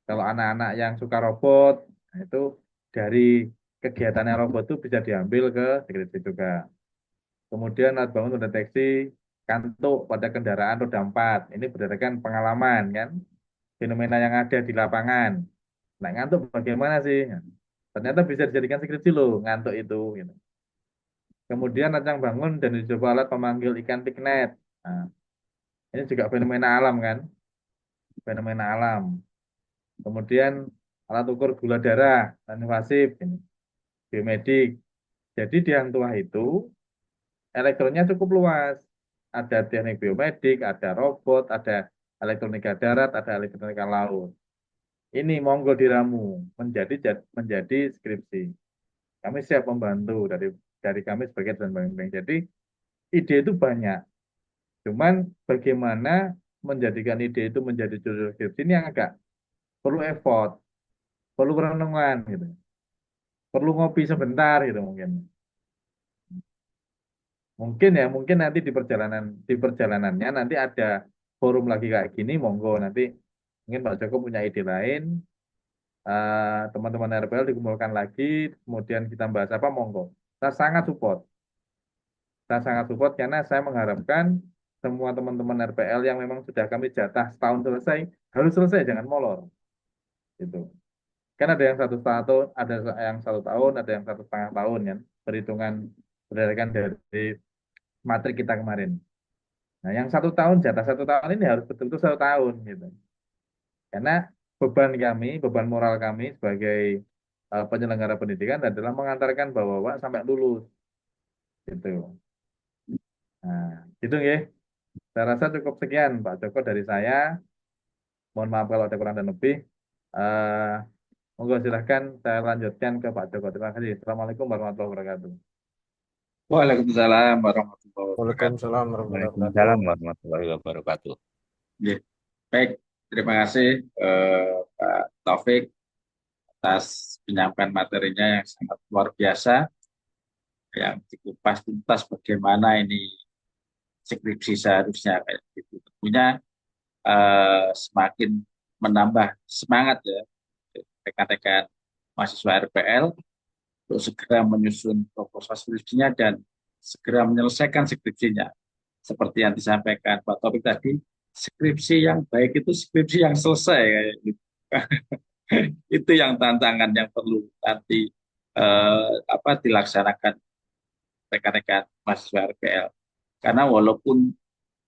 kalau anak-anak yang suka robot nah itu dari kegiatannya robot itu bisa diambil ke skripsi juga. Kemudian alat bangun mendeteksi kantuk pada kendaraan roda 4. Ini berdasarkan pengalaman kan, fenomena yang ada di lapangan. Nah, ngantuk bagaimana sih? Ternyata bisa dijadikan skripsi loh, ngantuk itu. Gitu. Kemudian rancang bangun dan dicoba alat pemanggil ikan piknet. Nah, ini juga fenomena alam kan, fenomena alam. Kemudian alat ukur gula darah, dan invasif, ini, biomedik. Jadi di Hang Tuah itu elektronnya cukup luas. Ada teknik biomedik, ada robot, ada elektronika darat, ada elektronika laut. Ini monggo diramu menjadi skripsi. Kami siap membantu dari kami sebagai dosen pembimbing. Jadi ide itu banyak. Cuman bagaimana menjadikan ide itu menjadi judul skripsi ini yang agak perlu effort, perlu perenungan gitu. Perlu ngopi sebentar gitu mungkin. Mungkin ya, mungkin nanti di perjalanannya nanti ada forum lagi kayak gini, monggo nanti mungkin Pak Joko punya ide lain, teman-teman RPL dikumpulkan lagi, kemudian kita bahas apa, monggo. Saya sangat support karena saya mengharapkan semua teman-teman RPL yang memang sudah kami jatah setahun selesai, harus selesai, jangan molor. Gitu. Kan ada yang 1 tahun, ada yang 1 tahun, ada yang 1,5 tahun kan, perhitungan berdasarkan dari matrik kita kemarin. Nah, yang 1 tahun, jatah 1 tahun ini harus betul-betul 1 tahun gitu. Karena beban moral kami sebagai penyelenggara pendidikan adalah mengantarkan bapak-bapak sampai lulus gitu. Nah, gitu ya. Saya rasa cukup sekian Pak Joko dari saya. Mohon maaf kalau ada kurang dan lebih. Eh, Monggo silahkan saya lanjutkan ke Pak Joko. Terima kasih. Assalamualaikum warahmatullahi wabarakatuh. Waalaikumsalam warahmatullahi wabarakatuh. Waalaikumsalam warahmatullahi wabarakatuh. Waalaikumsalam warahmatullahi wabarakatuh. Ya, baik, terima kasih Pak Taufik atas penyampaian materinya yang sangat luar biasa, yang dikupas tuntas bagaimana ini skripsi seharusnya kayak gitu. Tentunya semakin menambah semangat ya rekan-rekan mahasiswa RPL untuk segera menyusun proposal skripsinya dan segera menyelesaikan skripsinya. Seperti yang disampaikan Pak Taufik tadi, skripsi yang baik itu skripsi yang selesai kayak gitu. Itu yang tantangan yang perlu nanti dilaksanakan rekan-rekan mahasiswa RPL. Karena walaupun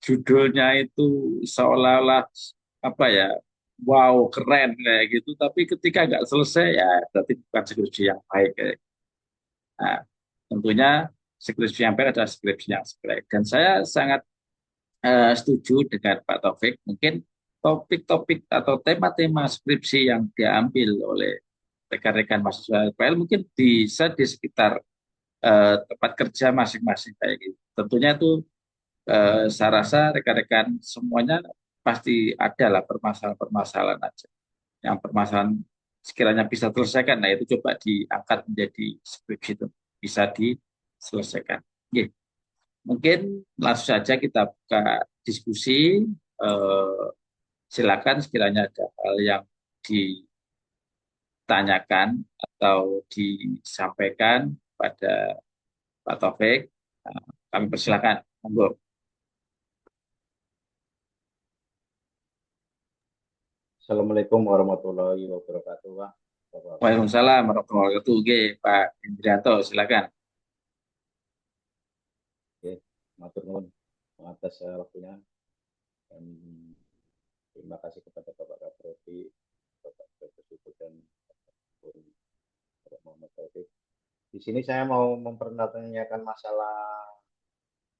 judulnya itu seolah-olah apa ya, wow keren kayak gitu, tapi ketika nggak selesai ya berarti bukan skripsi yang baik kayak gitu. Nah, tentunya skripsi yang baik adalah skripsi yang baik. Dan saya sangat setuju dengan Pak Taufik. Mungkin topik-topik atau tema-tema skripsi yang diambil oleh rekan-rekan mahasiswa FPL mungkin bisa di sekitar tempat kerja masing-masing kayak gitu. Tentunya itu saya rasa rekan-rekan semuanya pasti ada lah permasalahan-permasalahan aja yang permasalahan sekiranya bisa terselesaikan, nah itu coba diangkat menjadi skripsi itu bisa diselesaikan. Oke, mungkin langsung saja kita buka diskusi. Eh, Silakan sekiranya ada hal yang ditanyakan atau disampaikan pada Pak Taufik, nah, kami persilakan. Monggo. Assalamualaikum warahmatullahi wabarakatuh, Pak. Bapak-bapak. Waalaikumsalam warahmatullahi wabarakatuh. Oke, Pak Indrianto, silakan. Oke, matur nuwun atas waktunya dan terima kasih kepada Bapak Kaprodi, Bapak Profesor dan Bapak Muhammad Taufik. Di sini saya mau mempertanyakan masalah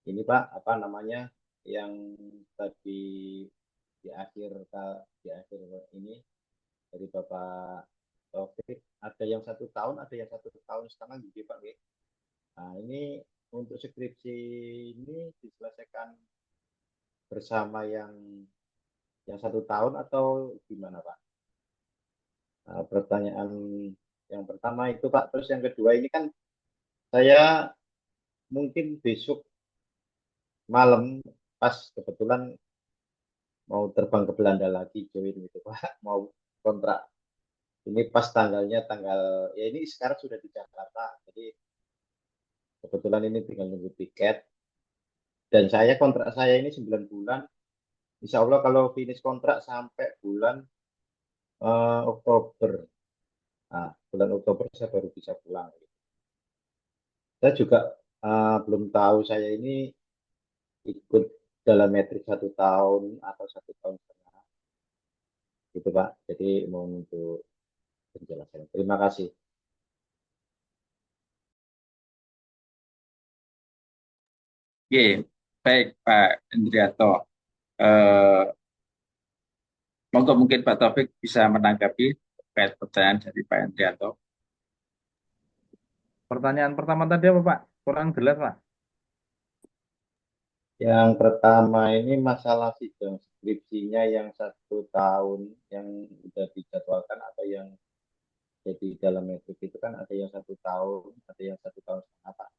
ini, Pak, apa namanya yang tadi di akhir ini dari Bapak Taufik, ada yang 1 tahun, ada yang 1 tahun setengah gitu, Pak. Nah, ini untuk skripsi ini diselesaikan bersama yang 1 tahun atau gimana, Pak? Nah, pertanyaan yang pertama itu, Pak. Terus yang kedua ini kan saya mungkin besok malam pas kebetulan mau terbang ke Belanda lagi join gitu, Pak. Mau kontrak. Ini pas tanggal ya ini sekarang sudah di Jakarta. Jadi kebetulan ini tinggal nunggu tiket dan kontrak saya ini 9 bulan. Insya Allah kalau finish kontrak sampai bulan Oktober. Nah, bulan Oktober saya baru bisa pulang. Saya juga belum tahu saya ini ikut dalam metrik 1 tahun atau 1 tahun setengah. Gitu, Pak. Jadi mohon untuk penjelasan. Terima kasih. Oke, baik Pak Indrianto. Eh, Monggo mungkin Pak Taufik bisa menanggapi terkait pertanyaan dari Pak Indrianto. Pertanyaan pertama tadi apa, Pak? Kurang jelas, Pak. Yang pertama ini masalah sidang skripsinya yang 1 tahun yang sudah dijadwalkan atau yang jadi dalam metrik itu kan ada yang 1 tahun, ada yang 1 tahun setengah, Pak.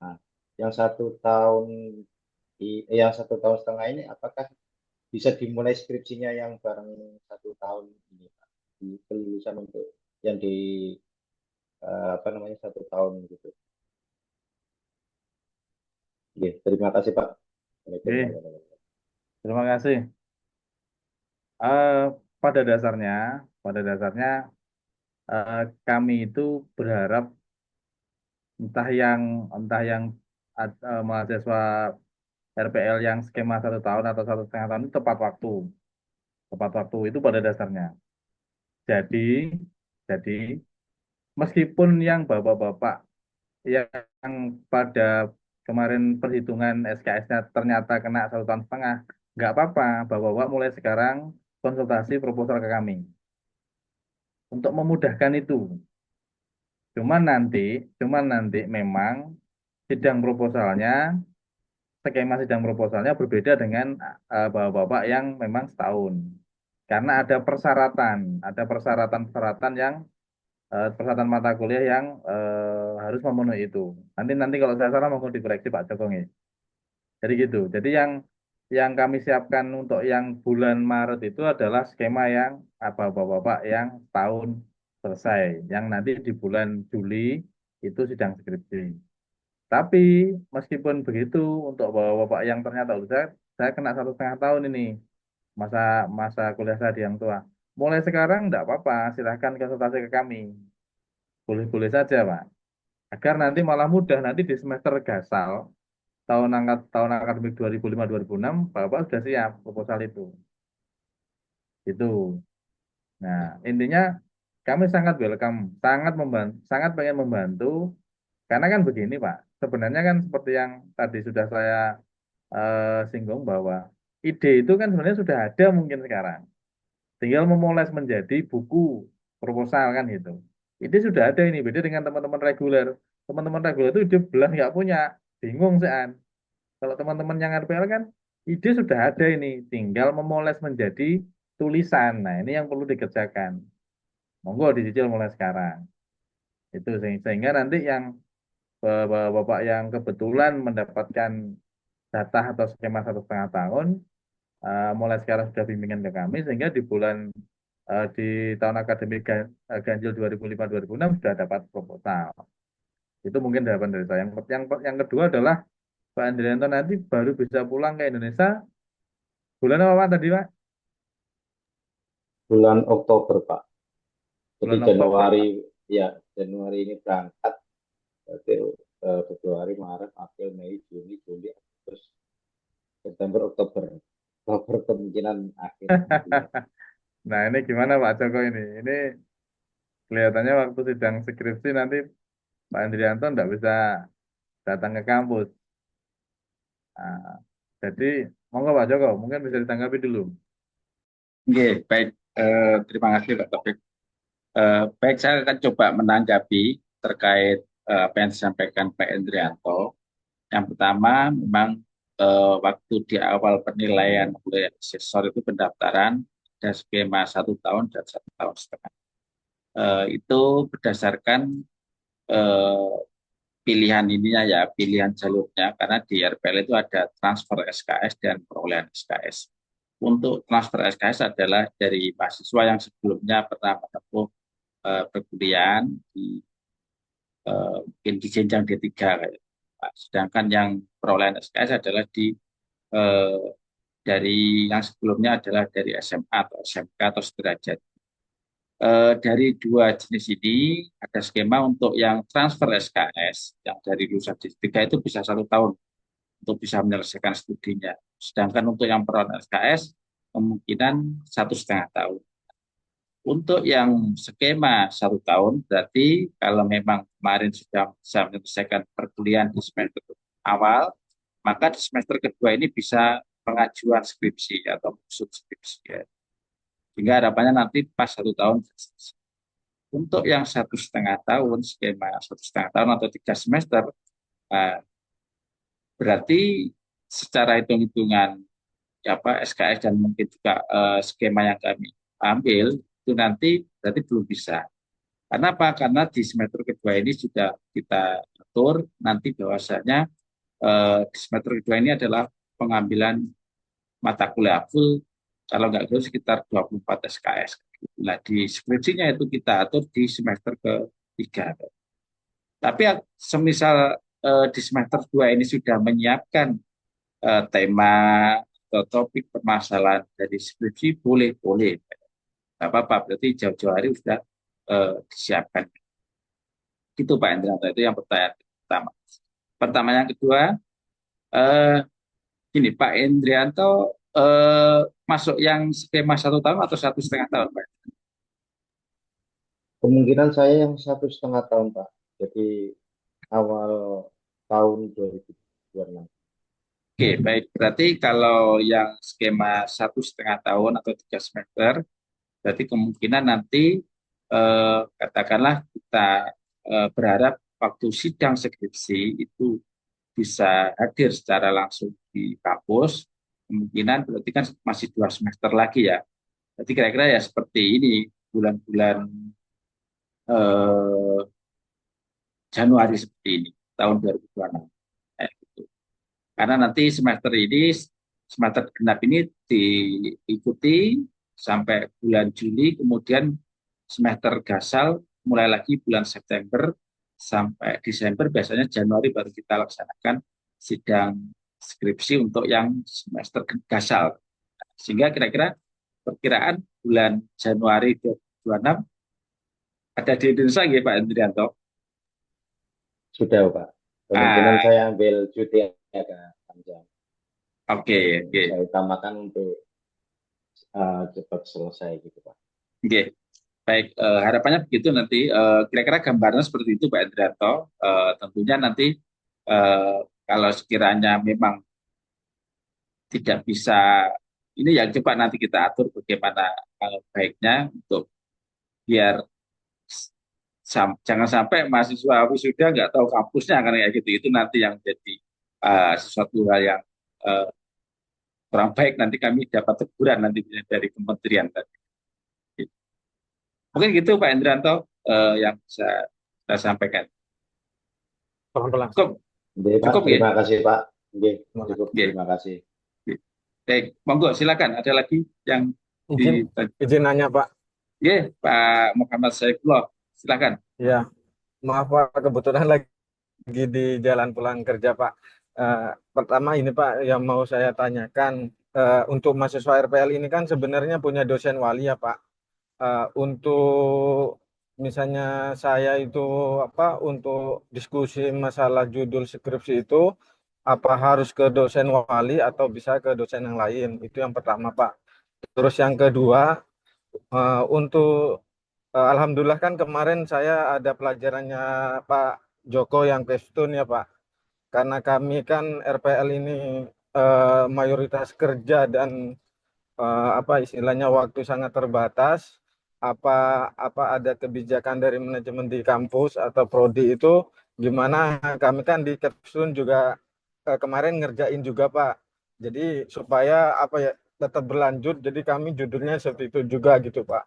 Nah, yang 1 tahun yang 1 tahun setengah ini apakah bisa dimulai skripsinya yang bareng 1 tahun ini, Pak? Di kelulusan untuk yang di apa namanya 1 tahun gitu. Oke, terima kasih, Pak. Assalamualaikum Oke, warahmatullahi wabarakatuh. terima kasih. Eh, pada dasarnya, pada dasarnya kami itu berharap entah yang mahasiswa RPL yang skema 1 tahun atau 1,5 tahun itu tepat waktu itu pada dasarnya. Jadi, jadi meskipun yang bapak-bapak yang pada kemarin perhitungan SKS-nya ternyata kena 1 tahun setengah, nggak apa-apa, bapak-bapak mulai sekarang konsultasi proposal ke kami untuk memudahkan itu. Cuman nanti memang sidang proposalnya, skema sidang proposalnya berbeda dengan bapak-bapak yang memang setahun. Karena ada persyaratan-persyaratan yang persyaratan mata kuliah yang harus memenuhi itu. Nanti nanti kalau saya salah mohon dikoreksi Pak Joko nih. Jadi gitu. Jadi yang kami siapkan untuk yang bulan Maret itu adalah skema yang bapak-bapak yang tahun selesai. Yang nanti di bulan Juli itu sidang skripsi. Tapi meskipun begitu untuk bapak-bapak yang ternyata saya kena 1,5 tahun ini masa masa kuliah saya di yang tua. Mulai sekarang enggak apa-apa, silahkan konsultasi ke kami. Boleh-boleh saja, Pak. Agar nanti malah mudah nanti di semester gasal tahun akademik 2005-2006 Bapak sudah siap proposal itu. Itu. Nah, intinya kami sangat welcome, sangat membantu, sangat pengen membantu karena kan begini, Pak. Sebenarnya kan seperti yang tadi sudah saya singgung bahwa ide itu kan sebenarnya sudah ada mungkin sekarang. Tinggal memoles menjadi buku proposal kan gitu. Ide sudah ada ini, beda dengan teman-teman reguler. Teman-teman reguler itu ide belas nggak punya, bingung sih. Kalau teman-teman yang RPL kan ide sudah ada ini, tinggal memoles menjadi tulisan. Nah, ini yang perlu dikerjakan. Monggo dicicil mulai sekarang. Itu sehingga nanti yang bapak yang kebetulan mendapatkan jatah atau skema 1,5 tahun, mulai sekarang sudah bimbingan ke kami, sehingga di di tahun akademik ganjil 2005-2006 sudah dapat proposal. Itu mungkin jawaban dari saya. Yang kedua adalah Pak Andrianto nanti baru bisa pulang ke Indonesia bulan apa Pak tadi Pak? Bulan Oktober, Pak. Jadi Bulan Oktober Januari, Pak. ya Januari ini berangkat, berarti Februari, Maret, April, Mei, Juni, Juli, Agustus, September, Oktober. Oktober kemungkinan akhir nanti. Nah ini gimana Pak Joko ini? Ini kelihatannya waktu sidang skripsi nanti Pak Andrianto nggak bisa datang ke kampus. Nah, jadi monggo Pak Joko, mungkin bisa ditanggapi dulu. Oke, baik. Terima kasih Pak Taufik. Baik, saya akan coba menanggapi terkait apa yang disampaikan Pak Endrianto. Yang pertama, memang waktu di awal penilaian oleh asesor itu pendaftaran ada skema 1 tahun dan 1,5 tahun. Itu berdasarkan eh, pilihan ininya ya, pilihan jalurnya, karena di RPL itu ada transfer SKS dan perolehan SKS. Untuk transfer SKS adalah dari mahasiswa yang sebelumnya pernah menempuh perkuliahan mungkin di jenjang D3 kayak. Sedangkan yang perolehan SKS adalah eh, dari yang sebelumnya adalah dari SMA atau SMK atau sederajat. Dari dua jenis ini ada skema untuk yang transfer SKS yang dari lulusan D3 itu bisa 1 tahun untuk bisa menyelesaikan studinya. Sedangkan untuk yang perolehan SKS kemungkinan 1,5 tahun. Untuk yang skema 1 tahun, berarti kalau memang kemarin sudah bisa menyelesaikan perkuliahan di semester awal, maka di semester kedua ini bisa pengajuan skripsi atau subskripsi. Ya. Sehingga harapannya nanti pas 1 tahun. Untuk yang 1,5 tahun, skema 1,5 tahun atau 3 semester, berarti secara hitung-hitungan apa SKS dan mungkin juga skema yang kami ambil itu nanti berarti belum bisa. Karena apa? Karena di semester kedua ini sudah kita atur nanti bahwasanya di semester kedua ini adalah pengambilan mata kuliah full, kalau nggak full sekitar 24 SKS. Nah, di skripsinya itu kita atur di semester ketiga. Tapi semisal di semester 2 ini sudah menyiapkan tema atau topik permasalahan dari skripsi, boleh. Nggak apa-apa, berarti jauh-jauh hari sudah disiapkan. Itu Pak Endra, itu yang pertanyaan pertama. Pertama yang kedua, eh, gini Pak Endrianto masuk yang skema 1 tahun atau 1,5 tahun Pak? Kemungkinan saya yang 1,5 tahun, Pak. Jadi awal tahun 2026. Oke, baik. Berarti kalau yang skema 1,5 tahun atau 3 semester, berarti kemungkinan nanti katakanlah kita berharap waktu sidang skripsi itu bisa hadir secara langsung di kampus, kemungkinan berarti kan masih 2 semester lagi ya. Jadi kira-kira ya seperti ini bulan-bulan eh, Januari seperti ini tahun 2026. Gitu. Karena nanti semester ini semester genap ini diikuti sampai bulan Juli, kemudian semester gasal mulai lagi bulan September sampai Desember, biasanya Januari baru kita laksanakan sidang skripsi untuk yang semester gasal. Sehingga kira-kira perkiraan bulan Januari 2026 ada di Indonesia ya Pak Indrianto. Sudah, Pak. Kemungkinan Ah, saya ambil cuti agak panjang. oke, oke. Saya utamakan untuk cepat selesai gitu, Pak. Oke. Baik, harapannya begitu nanti. Kira-kira gambarnya seperti itu Pak Indrianto. Tentunya nanti eh, kalau sekiranya memang tidak bisa, ini yang coba nanti kita atur bagaimana baiknya untuk biar jangan sampai mahasiswa wisuda nggak tahu kampusnya kan kayak gitu. Itu nanti yang jadi sesuatu hal yang eh, kurang baik nanti kami dapat teguran nanti dari kementerian tadi. Mungkin gitu Pak Endranto yang bisa saya sampaikan. Pelan-pelan. Cukup, Oke, Pak. cukup ya. Terima kasih, Pak. Oke, Terima cukup. Oke. Terima kasih. Baik, monggo silakan. Ada lagi yang Izin, izin nanya Pak. Iya, Pak Muhammad Saifullah, silakan. Ya, maaf Pak, kebetulan lagi di jalan pulang kerja Pak. Pertama ini Pak yang mau saya tanyakan, untuk mahasiswa RPL ini kan sebenarnya punya dosen wali ya Pak. Untuk misalnya saya itu apa untuk diskusi masalah judul skripsi itu apa harus ke dosen wali atau bisa ke dosen yang lain? Itu yang pertama Pak. Terus yang kedua, untuk alhamdulillah kan kemarin saya ada pelajarannya Pak Joko yang Kestun ya Pak. Karena kami kan RPL ini mayoritas kerja dan apa istilahnya waktu sangat terbatas. Apa apa ada kebijakan dari manajemen di kampus atau prodi itu gimana? Kami kan di Kestun juga kemarin ngerjain juga Pak. Jadi supaya apa ya tetap berlanjut. Jadi kami judulnya seperti itu juga gitu Pak.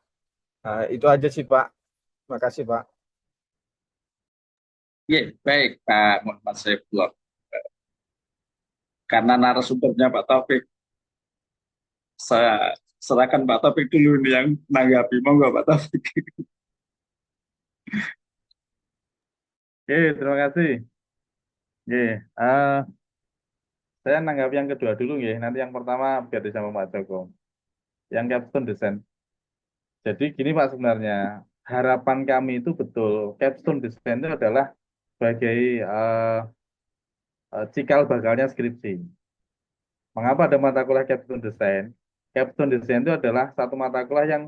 Itu aja sih Pak. Terima kasih Pak. Iya, baik Pak Muhammad Saifullah. Karena narasumbernya Pak Taufik, saya serahkan Pak Taufik dulu nih yang menanggapi. Monggo Pak Taufik. Oke, terima kasih. Oke, saya nanggap yang kedua dulu ya. Nanti yang pertama biar disambung Pak Joko. Yang capstone desain. Jadi gini Pak sebenarnya, harapan kami itu betul. Capstone desain itu adalah sebagai cikal bakalnya skripsi. Mengapa ada mata kuliah capstone desain? Capstone desain itu adalah satu mata kuliah yang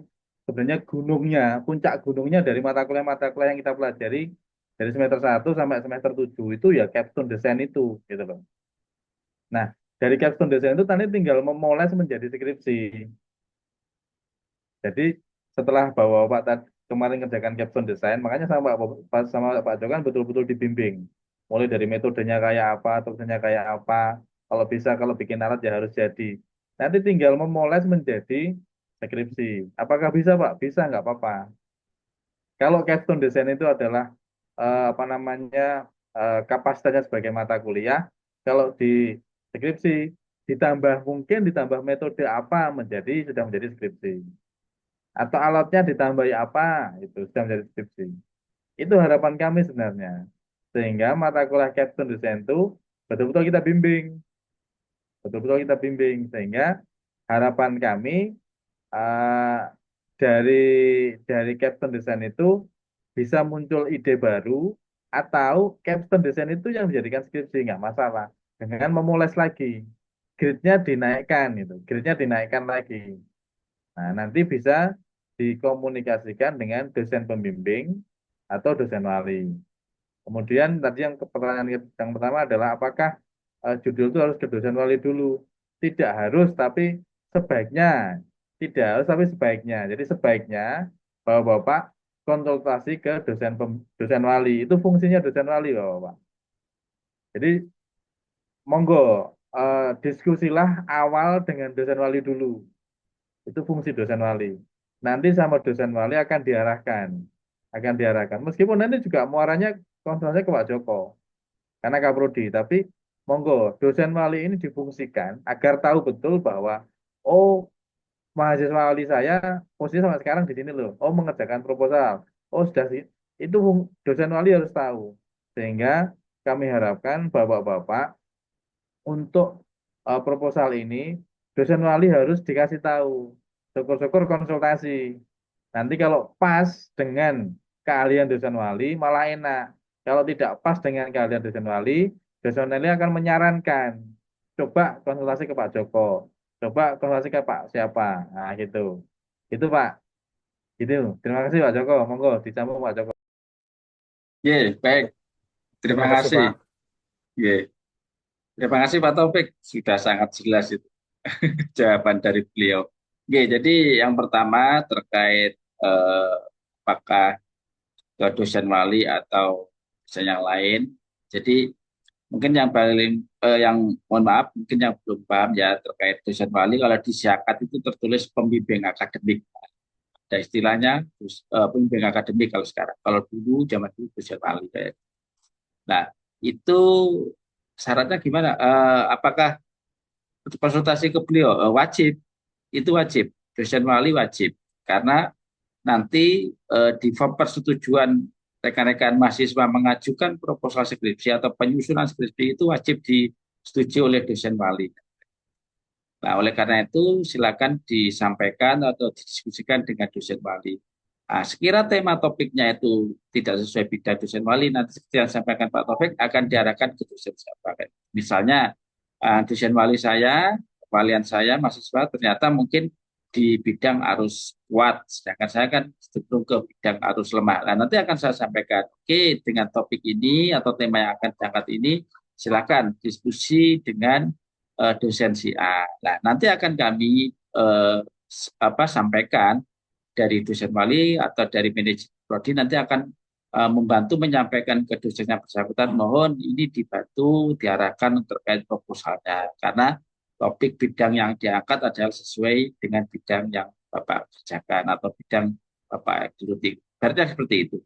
sebenarnya gunungnya, puncak gunungnya dari mata kuliah yang kita pelajari dari semester 1 sampai semester 7 itu ya capstone desain itu, gitu loh. Nah, dari capstone desain itu tadi tinggal memoles menjadi skripsi. Jadi setelah Bapak kemarin kerjakan capstone desain, makanya Pak Joko kan betul-betul dibimbing. Mulai dari metodenya kayak apa, tulisannya kayak apa, kalau bisa kalau bikin alat ya harus jadi. Nanti tinggal memoles menjadi skripsi. Apakah bisa Pak? Bisa nggak apa-apa. Kalau capstone desain itu adalah apa namanya kapasitasnya sebagai mata kuliah, kalau di skripsi ditambah metode apa sudah menjadi skripsi. Atau alatnya ditambahi apa, itu sudah menjadi skripsi. Itu harapan kami sebenarnya. Sehingga mata kuliah capstone design itu betul-betul kita bimbing. Betul-betul kita bimbing. Sehingga harapan kami eh, dari capstone design itu bisa muncul ide baru atau capstone design itu yang menjadikan skripsi, nggak masalah. Dengan memoles lagi. Grade-nya dinaikkan itu. Grade-nya dinaikkan lagi. Nah, nanti bisa dikomunikasikan dengan dosen pembimbing atau dosen wali. Kemudian tadi pertanyaan yang pertama adalah apakah judul itu harus ke dosen wali dulu? Tidak harus, tapi sebaiknya. Tidak harus, tapi sebaiknya. Jadi sebaiknya Bapak-Bapak konsultasi ke dosen wali. Itu fungsinya dosen wali, Bapak-Bapak. Jadi monggo diskusilah awal dengan dosen wali dulu. Itu fungsi dosen wali. Nanti sama dosen wali akan diarahkan. Akan diarahkan. Meskipun nanti juga muaranya konsultasinya ke Pak Joko. Karena Kaprodi. Tapi monggo dosen wali ini difungsikan agar tahu betul bahwa oh mahasiswa wali saya posisi sampai sekarang di sini loh. Oh mengerjakan proposal. Oh sudah sih. Itu dosen wali harus tahu. Sehingga kami harapkan bapak-bapak untuk proposal ini dosen wali harus dikasih tahu. Syukur-syukur konsultasi. Nanti kalau pas dengan keahlian dosen wali malah enak. Kalau tidak pas dengan keahlian dosen wali akan menyarankan. Coba konsultasi ke Pak Joko. Coba konsultasi ke Pak siapa. Nah gitu. Itu Pak. Gitu. Terima kasih Pak Joko. Monggo disambung Pak Joko. Iya, baik. Terima Terima kasih kasih. Pak. Iya. Terima kasih Pak Taufik. Sudah sangat jelas itu jawaban dari beliau. Oke, jadi yang pertama terkait apakah ke dosen wali atau dosen yang lain. Jadi Mungkin yang paling yang mohon maaf, mungkin yang belum paham ya terkait dosen wali, kalau di Syakat itu tertulis pembimbing akademik. Ada istilahnya pembimbing akademik kalau sekarang. Kalau dulu zaman dulu dosen wali kayak. Nah, itu syaratnya gimana? Apakah konsultasi ke beliau? Wajib, itu wajib. Dosen wali wajib. Karena nanti di form persetujuan rekan-rekan mahasiswa mengajukan proposal skripsi atau penyusunan skripsi itu wajib disetujui oleh dosen wali. Nah, oleh karena itu silakan disampaikan atau didiskusikan dengan dosen wali. Nah, sekira tema topiknya itu tidak sesuai bidang dosen wali, nanti seperti yang disampaikan Pak Taufik akan diarahkan ke dosen siapa. Misalnya dosen wali saya, walian saya, mahasiswa ternyata mungkin di bidang arus kuat, sedangkan saya kan cenderung ke bidang arus lemah. Nah, nanti akan saya sampaikan, oke, dengan topik ini atau tema yang akan diangkat ini, silakan diskusi dengan dosen si A. Nah, nanti akan kami sampaikan dari dosen wali atau dari manajemen prodi nanti akan membantu menyampaikan ke dosen yang bersangkutan, mohon ini dibantu diarahkan terkait proposalnya karena topik bidang yang diangkat adalah sesuai dengan bidang yang Bapak kerjakan atau bidang Bapak geluti. Berarti seperti itu.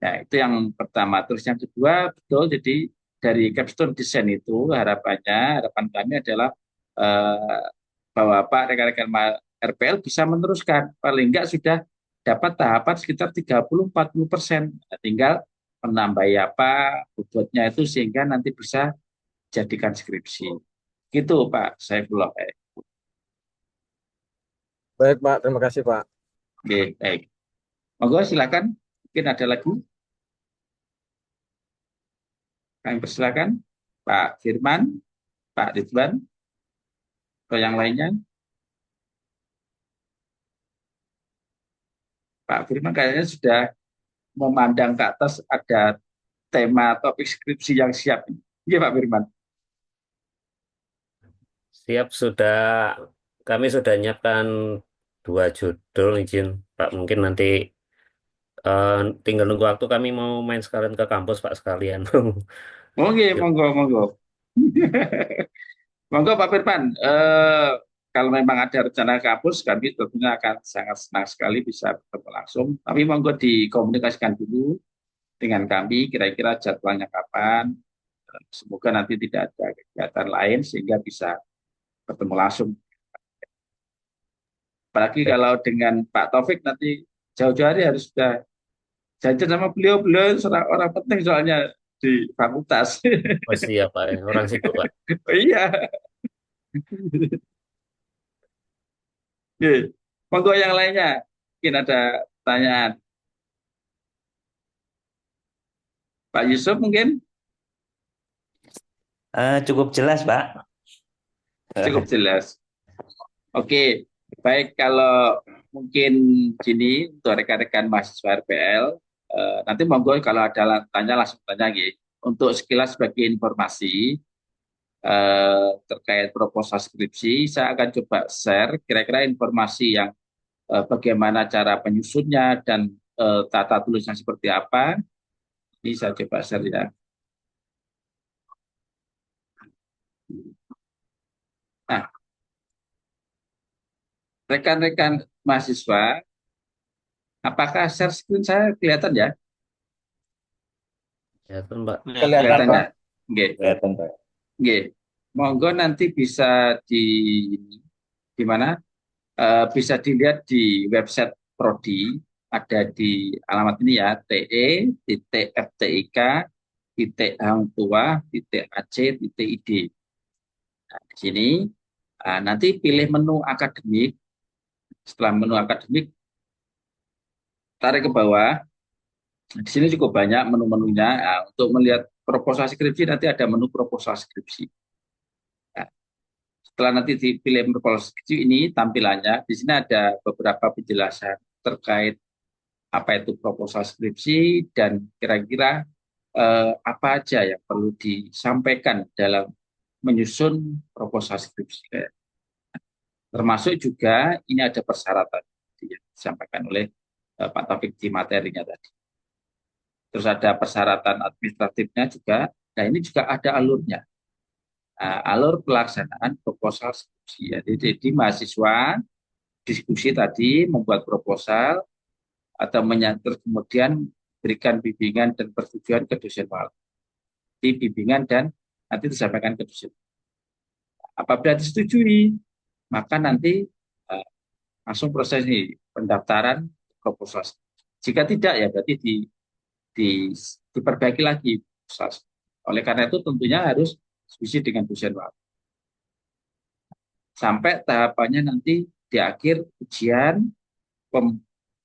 Nah, itu yang pertama. Terus yang kedua, betul, jadi dari capstone design itu harapan kami adalah eh, bahwa Pak rekan-rekan RPL bisa meneruskan, paling enggak sudah dapat tahapan sekitar 30-40%. Nah, tinggal menambahi apa bobotnya itu sehingga nanti bisa jadikan skripsi. Gitu Pak Saifullah. Baik, Pak. Terima kasih, Pak. Oke, baik. Monggo silakan. Mungkin ada lagi. Kami persilakan Pak Firman, Pak Ridwan, atau yang lainnya. Pak Firman kayaknya sudah memandang ke atas ada tema topik skripsi yang siap. Iya Pak Firman. Siap, kami sudah menyiapkan 2 judul, izin Pak. Mungkin nanti eh, tinggal nunggu waktu, kami mau main sekalian ke kampus Pak sekalian. Oke, monggo, monggo. Monggo Pak Firman, kalau memang ada rencana ke kampus, kami tentunya akan sangat senang sekali bisa bertemu langsung. Tapi monggo dikomunikasikan dulu dengan kami, kira-kira jadwalnya kapan. Semoga nanti tidak ada kegiatan lain sehingga bisa bertemu langsung. Apalagi kalau dengan Pak Taufik nanti jauh-jauh hari harus sudah janjian sama beliau, beliau seorang orang penting soalnya di fakultas. Oh siap Pak, orang sibuk Pak. Iya. Oke. Monggo yang lainnya. Mungkin ada pertanyaan. Pak Yusuf mungkin Cukup jelas, Pak. cukup jelas. Oke, baik kalau mungkin gini untuk rekan-rekan mahasiswa RPL, nanti monggo kalau ada tanya langsung tanya gitu. Untuk sekilas sebagai informasi terkait proposal skripsi, saya akan coba share kira-kira informasi yang bagaimana cara penyusunnya dan tata tulisnya seperti apa. Ini saya coba share ya. Nah, rekan-rekan mahasiswa, apakah share screen saya kelihatan ya? Ya kan Pak. Kelihatan, Kelihatan Pak. ya? Oke. Kelihatan, Pak. Oke. Monggo nanti bisa di mana? Bisa dilihat di website Prodi, ada di alamat ini ya, te.ftik.hangtua.ac.id. Nah, di sini nanti pilih menu akademik. Setelah menu akademik, tarik ke bawah. Di sini cukup banyak menu-menunya. Nah, untuk melihat proposal skripsi nanti ada menu proposal skripsi. Nah, setelah nanti dipilih proposal skripsi ini tampilannya, di sini ada beberapa penjelasan terkait apa itu proposal skripsi dan kira-kira apa aja yang perlu disampaikan dalam menyusun proposal skripsi. Termasuk juga ini ada persyaratan yang disampaikan oleh Pak Taufik di materinya tadi. Terus ada persyaratan administratifnya juga Nah, ini juga ada alurnya. Nah, alur pelaksanaan proposal skripsi. Ya. Jadi mahasiswa diskusi tadi, membuat proposal, atau terus kemudian berikan bimbingan dan persetujuan ke dosen wali. Di bimbingan dan nanti disampaikan ke dosen. Apabila disetujui, maka nanti langsung proses ini pendaftaran proposal. Jika tidak, ya berarti di, diperbaiki lagi proses. Oleh karena itu tentunya harus diskusi dengan dosen wali. Sampai tahapannya nanti di akhir ujian,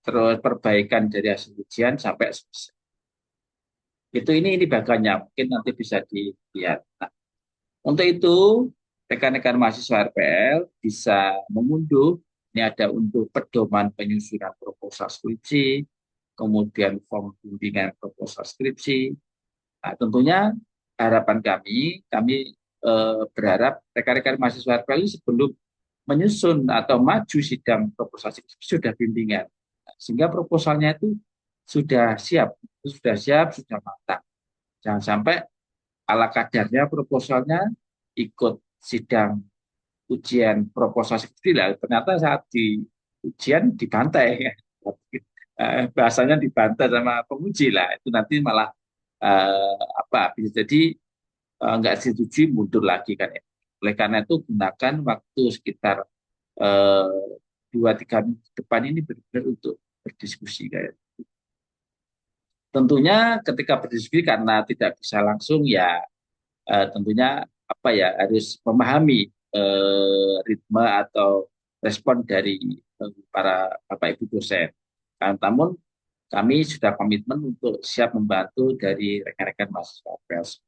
terus perbaikan dari hasil ujian sampai selesai. Ini bagiannya, mungkin nanti bisa dilihat. Nah, untuk itu, rekan-rekan mahasiswa RPL bisa mengunduh, ini ada untuk pedoman penyusunan proposal skripsi, kemudian form bimbingan proposal skripsi. Nah, tentunya harapan kami berharap rekan-rekan mahasiswa RPL ini sebelum menyusun atau maju sidang proposal skripsi sudah bimbingan. Sehingga proposalnya itu sudah siap, sudah matang. Jangan sampai ala kadarnya proposalnya ikut sidang ujian proposal skripsi lah, ternyata saat di ujian dibantai, bahasanya dibantai sama penguji lah, itu nanti malah bisa jadi nggak disetujui mundur lagi kan ya. Oleh karena itu gunakan waktu sekitar 2-3 minggu depan ini benar-benar untuk berdiskusi kayak. Tentunya ketika berdiskusi karena tidak bisa langsung ya tentunya harus memahami ritme atau respon dari para Bapak Ibu dosen. Namun kami sudah komitmen untuk siap membantu dari rekan-rekan mahasiswa PELS.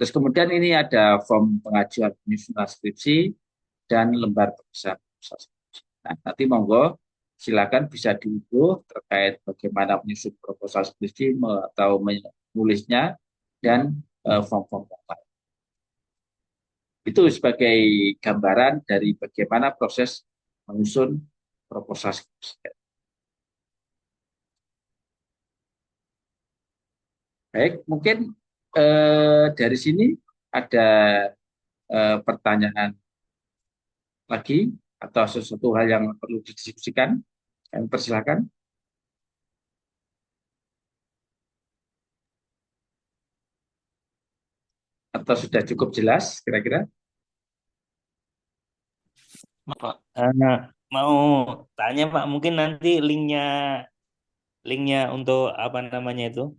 Terus kemudian ini ada form pengajuan penyusunan skripsi dan lembar perusahaan. Nah, nanti monggo silakan bisa diunduh terkait bagaimana menyusun proposal skripsi atau menulisnya dan form-form lain. Itu sebagai gambaran dari bagaimana proses menyusun proposal skripsi. Baik, mungkin dari sini ada pertanyaan lagi atau sesuatu hal yang perlu didiskusikan, kami persilakan. Atau sudah cukup jelas kira-kira? Pak, mau tanya Pak, mungkin nanti linknya untuk apa namanya itu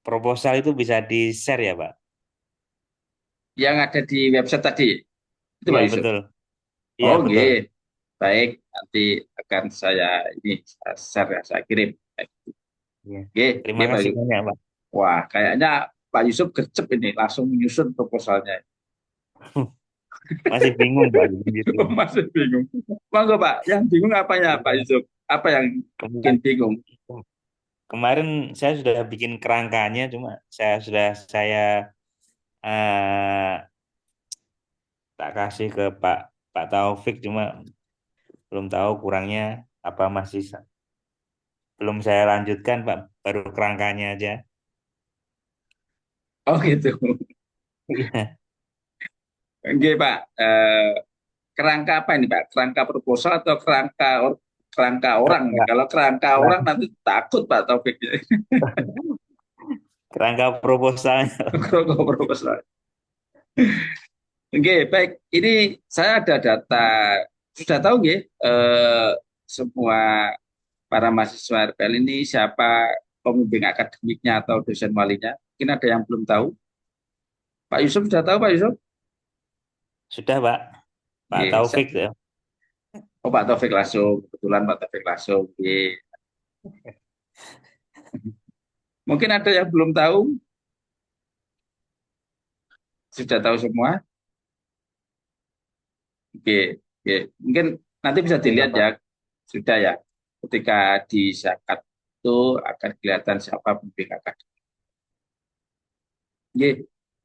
proposal itu bisa di share ya Pak? Yang ada di website tadi, itu Iya Pak Yusuf? betul. Iya Oh, betul. baik, nanti akan saya share ya, saya kirim. Iya. Oke, Terima Pak kasih Yusuf. banyak Pak. Wah, kayaknya Pak Yusuf gercep ini, langsung menyusun proposalnya. Masih bingung Pak gitu. Masih bingung. Monggo Pak, yang bingung apanya Pak Yusuf? Apa yang bikin bingung? Kemarin saya sudah bikin kerangkanya, cuma saya tak kasih ke Pak Taufik, cuma belum tahu kurangnya apa, masih belum saya lanjutkan Pak, baru kerangkanya aja. Oh gitu. Iya. Oke Pak, kerangka apa ini Pak? Kerangka proposal atau kerangka orang? Kalau kerangka orang nanti takut Pak Taufik. Kerangka proposalnya. Kerangka proposal. Oke, baik. Ini saya ada data, sudah tahu nggih, semua para mahasiswa RPL ini siapa pembimbing akademiknya atau dosen walinya? Mungkin ada yang belum tahu. Pak Yusuf sudah tahu Pak Yusuf? Sudah Pak, Pak Oke, Taufik ya. oh Pak Taufik langsung, kebetulan Pak Taufik langsung. Oke. Mungkin ada yang belum tahu, sudah tahu semua. Oke, oke. Mungkin nanti bisa dilihat ya, sudah ya. Ketika di zakat itu akan kelihatan siapa pembimbing akademik. Oke,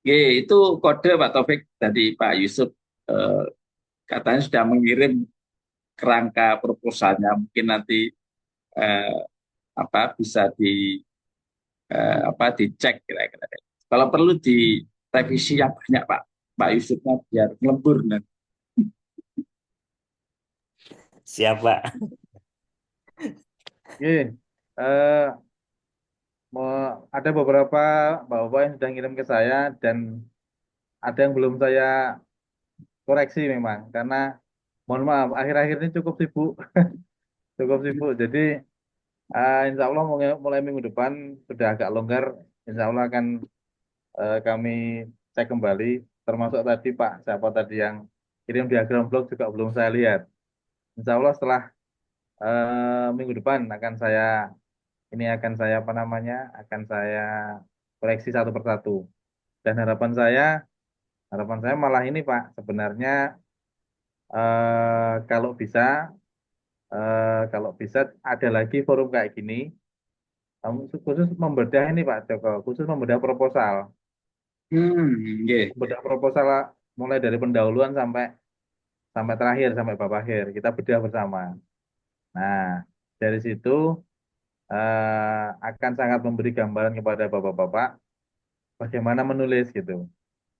oke. Itu kode Pak Taufik dari Pak Yusuf, katanya sudah mengirim kerangka proposalnya. Mungkin nanti bisa apa dicek kira-kira. Kalau perlu direvisi yang banyak Pak Yusufnya biar lembur nanti. Siap, Pak. Oke, eh, mau ada beberapa bapak yang sudah ngirim ke saya dan ada yang belum saya koreksi memang karena mohon maaf akhir-akhir ini cukup sibuk, cukup sibuk. Jadi insya Allah mulai minggu depan sudah agak longgar. Insya Allah akan kami cek kembali, termasuk tadi Pak, siapa tadi yang kirim diagram blog juga belum saya lihat. Insya Allah setelah minggu depan akan saya apa namanya, akan saya koreksi satu persatu. Dan harapan saya malah ini Pak, sebenarnya kalau bisa, kalau bisa ada lagi forum kayak gini, khusus membedah ini Pak Joko, khusus membedah proposal. Nggih. Bedah proposal mulai dari pendahuluan sampai sampai terakhir sampai bab akhir kita bedah bersama. Nah, dari situ akan sangat memberi gambaran kepada bapak-bapak bagaimana menulis gitu.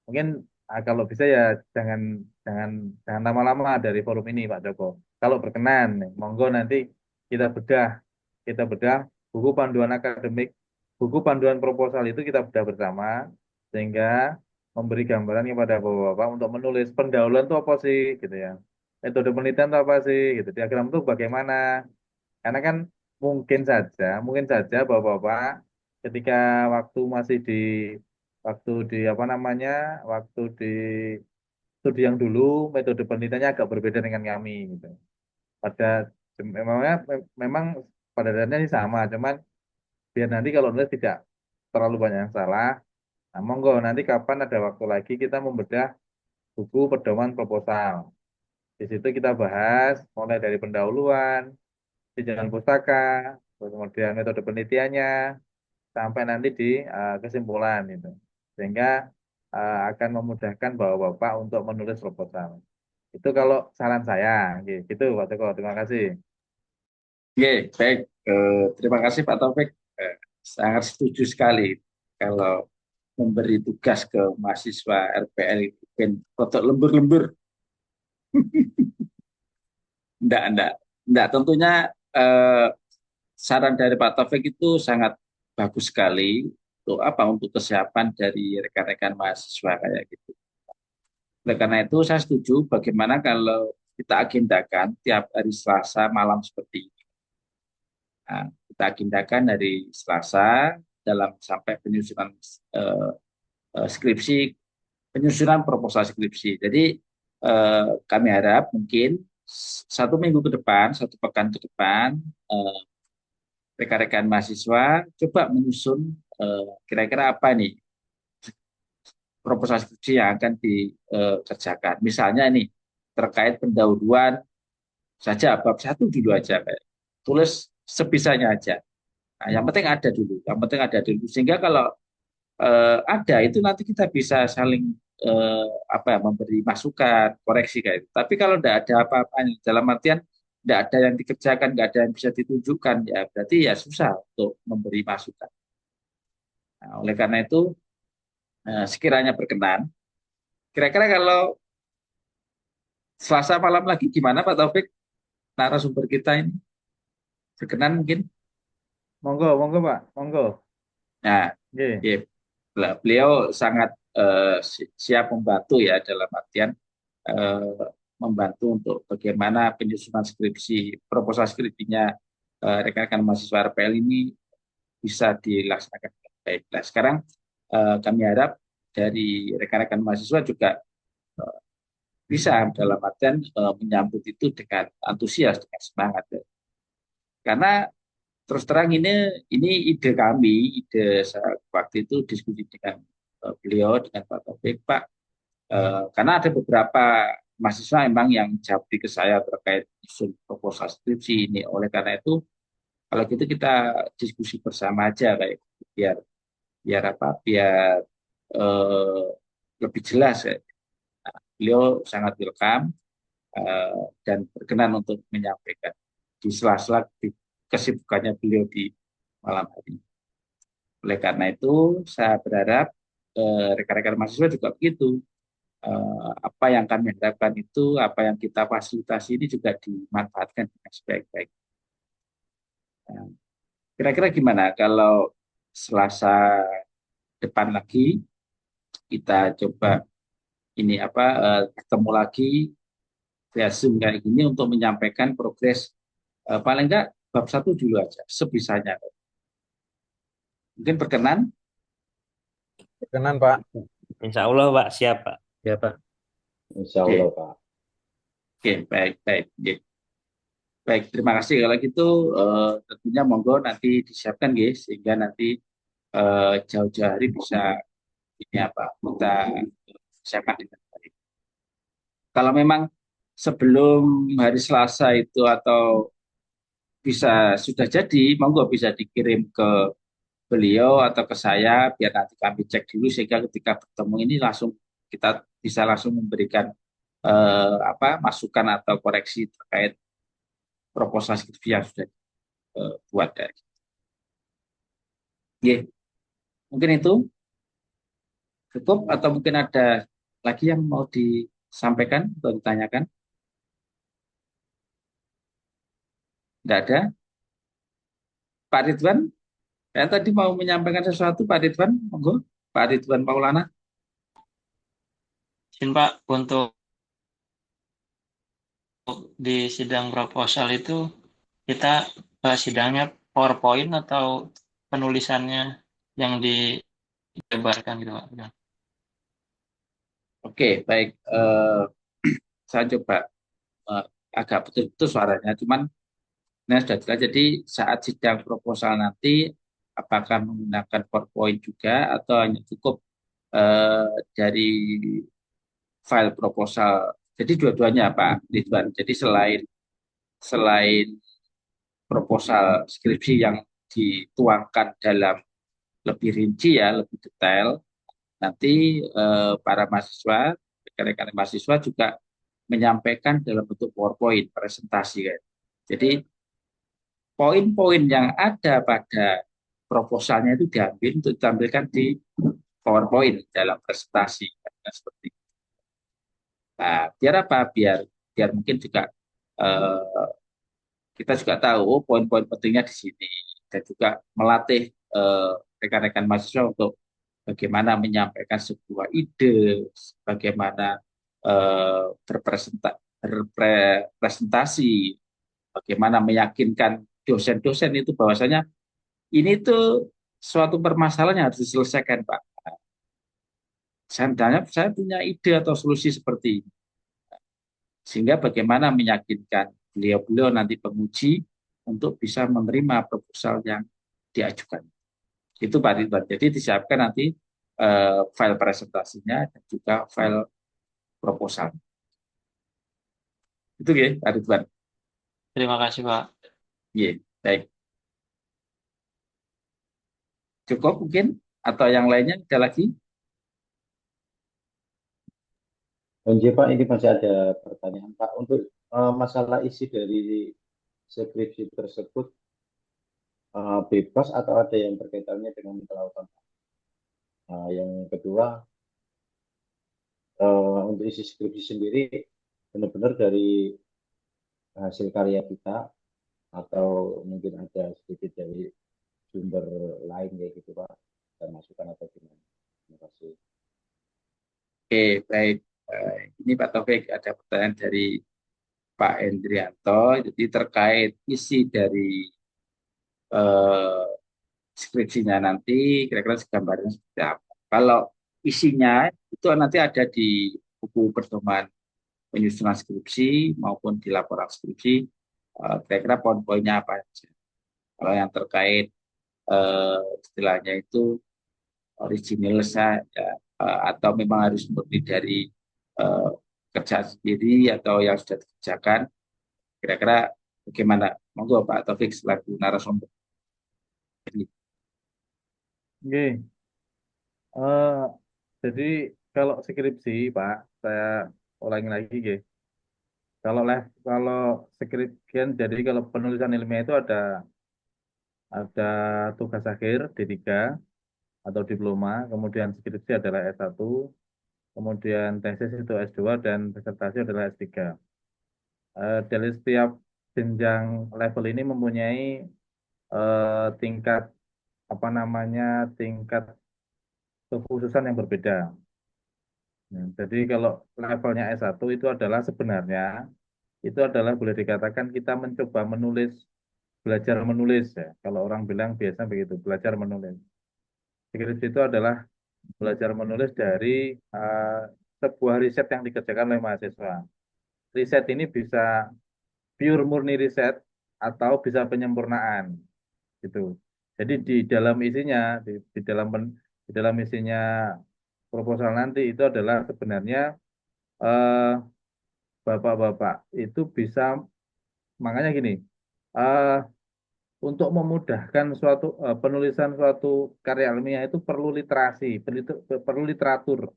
Mungkin kalau bisa ya jangan jangan jangan lama-lama dari forum ini Pak Joko. Kalau berkenan, monggo nanti kita bedah kita bedah buku panduan akademik, buku panduan proposal itu kita bedah bersama sehingga memberi gambaran kepada bapak-bapak untuk menulis pendahuluan itu apa sih gitu ya. Metode penelitian itu apa sih gitu. Diagram itu bagaimana? Karena kan mungkin saja bapak-bapak ketika waktu masih di apa namanya, waktu di studi yang dulu metode penelitiannya agak berbeda dengan kami gitu. Pada memang pada dasarnya sih sama, cuman biar nanti kalau nulis tidak terlalu banyak yang salah. Nah, monggo nanti kapan ada waktu lagi kita membedah buku pedoman proposal. Di situ kita bahas mulai dari pendahuluan, jalan pustaka, terus kemudian metode penelitiannya, sampai nanti di kesimpulan itu. Sehingga akan memudahkan bapak-bapak untuk menulis proposal. Itu kalau saran saya, gitu Pak Joko. Terima kasih. Oke, baik. Terima kasih Pak Taufik. Sangat setuju sekali kalau memberi tugas ke mahasiswa RPL itu kan rotok lembur-lembur. Enggak. Enggak, tentunya eh, saran dari Pak Taufik itu sangat bagus sekali untuk apa? Untuk kesiapan dari rekan-rekan mahasiswa kayak gitu. Oleh karena itu saya setuju bagaimana kalau kita agendakan tiap hari Selasa malam seperti ini. Nah, kita agendakan dari Selasa dalam sampai penyusunan eh, skripsi, penyusunan proposal skripsi. Jadi kami harap mungkin satu minggu ke depan, satu pekan ke depan, rekan-rekan mahasiswa coba menyusun kira-kira apa nih proposal skripsi yang akan dikerjakan. Misalnya ini terkait pendahuluan saja, bab satu dulu aja, tulis sebisanya aja. Nah, yang penting ada dulu, sehingga kalau ada itu nanti kita bisa saling apa memberi masukan, koreksi kayak itu. Tapi kalau tidak ada apa-apa dalam artian tidak ada yang dikerjakan, nggak ada yang bisa ditunjukkan, ya berarti ya susah untuk memberi masukan. Nah, oleh karena itu sekiranya berkenan, kira-kira kalau Selasa malam lagi gimana Pak Taufik, narasumber kita ini berkenan mungkin? Monggo, monggo Pak, monggo. Nah, Oke. ya, beliau sangat siap membantu ya dalam artian eh, membantu untuk bagaimana penyusunan skripsi, proposal skripsinya rekan-rekan mahasiswa RPL ini bisa dilaksanakan dengan baik. Nah, sekarang kami harap dari rekan-rekan mahasiswa juga eh, bisa dalam artian menyambut itu dengan antusias, dengan semangat. Ya. Karena terus terang ini ide kami, waktu itu diskusi dengan beliau, dengan Pak Taufik, Pak, karena ada beberapa mahasiswa memang yang japri ke saya terkait isu proposal skripsi ini. Oleh karena itu, kalau gitu kita diskusi bersama aja kayak gitu, biar biar apa? Biar eh, lebih jelas ya. Nah, beliau sangat welcome dan berkenan untuk menyampaikan di sela-sela kesibukannya beliau di malam hari ini. Oleh karena itu, saya berharap rekan-rekan mahasiswa juga begitu. Apa yang kami harapkan itu, apa yang kita fasilitasi ini juga dimanfaatkan dengan sebaik-baik. Nah, kira-kira gimana kalau Selasa depan lagi kita coba ini apa ketemu lagi via Zoom kayak gini untuk menyampaikan progres paling enggak bab satu dulu aja sebisanya. Mungkin berkenan. Berkenan, Pak. Insya Allah Pak, siap Pak. Ya, Pak. Insya Allah, Oke, Pak. oke, baik, baik. Oke. Baik, terima kasih kalau gitu tentunya monggo nanti disiapkan guys sehingga nanti jauh-jauh hari bisa ini apa kita siapkan dengan baik. Kalau memang sebelum hari Selasa itu atau bisa sudah jadi, monggo bisa dikirim ke beliau atau ke saya biar nanti kami cek dulu sehingga ketika bertemu ini langsung kita bisa langsung memberikan apa masukan atau koreksi terkait proposal skripsi yang sudah buat dari. Oke, mungkin itu cukup atau mungkin ada lagi yang mau disampaikan atau ditanyakan? Tidak ada. Pak Ridwan, saya tadi mau menyampaikan sesuatu, Pak Ridwan, monggo. Pak Ridwan Maulana. Izin Pak, untuk di sidang proposal itu kita sidangnya PowerPoint atau penulisannya yang disebarkan gitu Pak. Oke, baik. Saya coba eh, agak betul-betul suaranya, cuman ini sudah jelas. Jadi saat sidang proposal nanti, apakah menggunakan PowerPoint juga atau hanya cukup dari file proposal. Jadi dua-duanya Pak Ridwan. Jadi selain selain proposal skripsi yang dituangkan dalam lebih rinci ya, lebih detail, nanti para mahasiswa, rekan-rekan mahasiswa juga menyampaikan dalam bentuk PowerPoint presentasi kan. Jadi poin-poin yang ada pada proposalnya itu diambil untuk ditampilkan di PowerPoint dalam presentasi. Nah, seperti itu. Nah, biar apa? Biar mungkin juga eh, kita juga tahu oh, poin-poin pentingnya di sini dan juga melatih rekan-rekan mahasiswa untuk bagaimana menyampaikan sebuah ide, bagaimana berpresentasi, bagaimana meyakinkan dosen-dosen itu bahwasanya ini tuh suatu permasalahan yang harus diselesaikan, Pak. Saya punya ide atau solusi seperti ini. Sehingga bagaimana meyakinkan beliau-beliau nanti penguji untuk bisa menerima proposal yang diajukan. Itu Pak Ridwan. Jadi disiapkan nanti file presentasinya dan juga file proposal. Itu ya Pak Ridwan. Terima kasih Pak. Ya, baik. Cukup mungkin atau yang lainnya ada lagi? Lanjut Pak, ini masih ada pertanyaan Pak. Untuk masalah isi dari skripsi tersebut bebas atau ada yang berkaitannya dengan kelautan? Yang kedua, untuk isi skripsi sendiri benar-benar dari hasil karya kita atau mungkin ada sedikit dari sumber lain kayak gitu Pak, dan masukan atau gimana? Terima kasih. Oke, baik. Ini Pak Taufik ada pertanyaan dari Pak Endrianto. Jadi terkait isi dari eh, skripsinya nanti kira-kira gambarnya seperti apa. Kalau isinya itu nanti ada di buku pedoman penyusunan skripsi maupun di laporan skripsi, kira-kira poin-poinnya apa aja. Kalau yang terkait istilahnya itu original saja atau memang harus murni dari eh, kerjaan sendiri atau yang sudah dikerjakan, kira-kira bagaimana? Monggo Pak Taufik selaku narasumber. Oke. Eh, jadi kalau skripsi, Pak, saya ulangi lagi, Ge. Kalau skripsian, jadi kalau penulisan ilmiah itu ada tugas akhir D3, atau diploma, kemudian skripsi adalah S1, kemudian tesis itu S2, dan disertasi adalah S3. Dari setiap jenjang level ini mempunyai tingkat apa namanya tingkat kekhususan yang berbeda. Nah, jadi kalau levelnya S1 itu adalah sebenarnya itu adalah boleh dikatakan kita mencoba menulis, belajar menulis ya. Kalau orang bilang biasa begitu, belajar menulis. Skripsi itu adalah belajar menulis dari sebuah riset yang dikerjakan oleh mahasiswa. Riset ini bisa pure murni riset atau bisa penyempurnaan gitu. Jadi di dalam isinya, di dalam isinya proposal nanti itu adalah sebenarnya eh, bapak-bapak itu bisa, makanya gini, eh, untuk memudahkan penulisan suatu karya ilmiah itu perlu literasi, perlu literatur.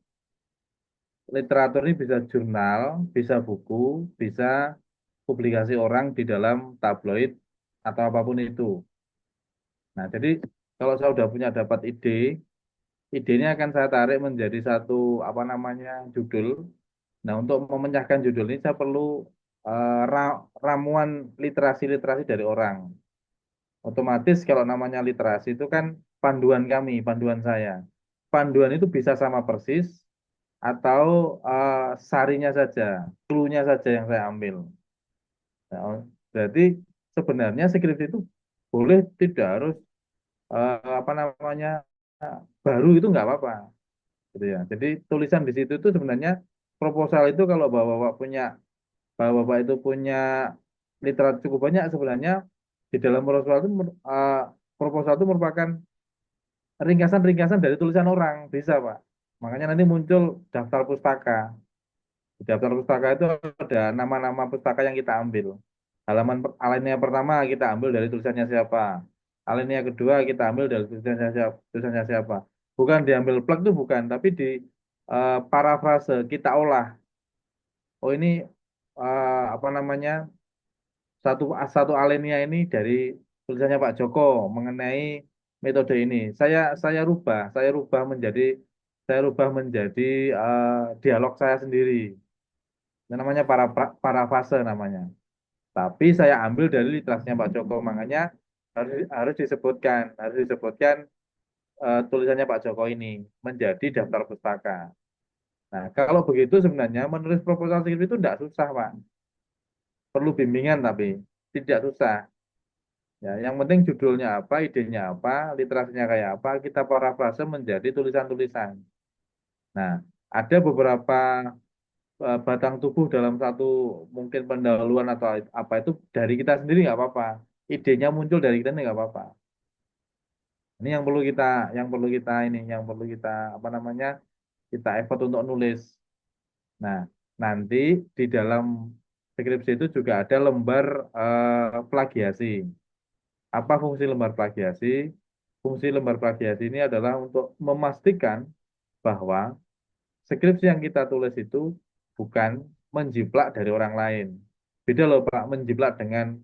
Literatur ini bisa jurnal, bisa buku, bisa publikasi orang di dalam tabloid atau apapun itu. Nah, jadi kalau saya sudah punya dapat ide, idenya akan saya tarik menjadi satu apa namanya judul. Nah, untuk memecahkan judul ini saya perlu ramuan literasi-literasi dari orang. Otomatis kalau namanya literasi itu kan panduan kami, panduan saya. Panduan itu bisa sama persis atau sarinya saja, clue-nya saja yang saya ambil. Nah, berarti sebenarnya skripsi itu boleh tidak harus apa namanya baru itu nggak apa-apa, gitu ya. Jadi tulisan di situ itu sebenarnya proposal itu kalau bapak-bapak itu punya literatur cukup banyak sebenarnya di dalam proposal itu merupakan ringkasan-ringkasan dari tulisan orang bisa Pak. Makanya nanti muncul daftar pustaka. Di daftar pustaka itu ada nama-nama pustaka yang kita ambil. Alinea pertama kita ambil dari tulisannya siapa. Alinea kedua kita ambil dari tulisannya siapa. Bukan diambil plek itu bukan, tapi di parafrase kita olah. Oh ini apa namanya satu satu alinea ini dari tulisannya Pak Joko mengenai metode ini. Saya rubah menjadi dialog saya sendiri. Itu namanya parafase namanya. Tapi saya ambil dari literasinya Pak Joko, makanya harus disebutkan tulisannya Pak Joko ini menjadi daftar pustaka. Nah, kalau begitu sebenarnya menulis proposal skripsi itu tidak susah, Pak. Perlu bimbingan tapi tidak susah. Ya, yang penting judulnya apa, idenya apa, literasinya kayak apa, kita parafrase menjadi tulisan-tulisan. Nah, ada beberapa batang tubuh dalam satu mungkin pendahuluan atau apa itu dari kita sendiri nggak apa-apa. Idenya muncul dari kita nggak apa-apa. Ini yang perlu kita apa namanya kita effort untuk nulis. Nah, nanti di dalam skripsi itu juga ada lembar plagiasi. Apa fungsi lembar plagiasi? Fungsi lembar plagiasi ini adalah untuk memastikan bahwa skripsi yang kita tulis itu bukan menjiplak dari orang lain. Beda loh Pak, menjiplak dengan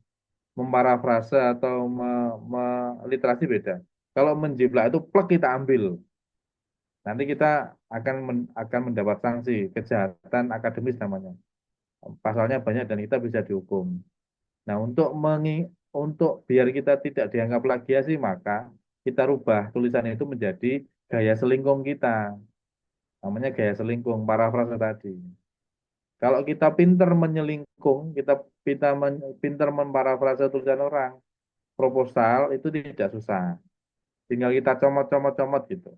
memparafrase atau literasi beda. Kalau menjiplak itu plek kita ambil. Nanti kita akan mendapat sanksi kejahatan akademis namanya. Pasalnya banyak dan kita bisa dihukum. Nah, untuk biar kita tidak dianggap plagiasi, maka kita rubah tulisan itu menjadi gaya selingkung kita. Namanya gaya selingkung, parafrase tadi. Kalau kita pinter menyelingkung, pinter memparafrase tulisan orang, proposal itu tidak susah. Tinggal kita comot-comot-comot gitu.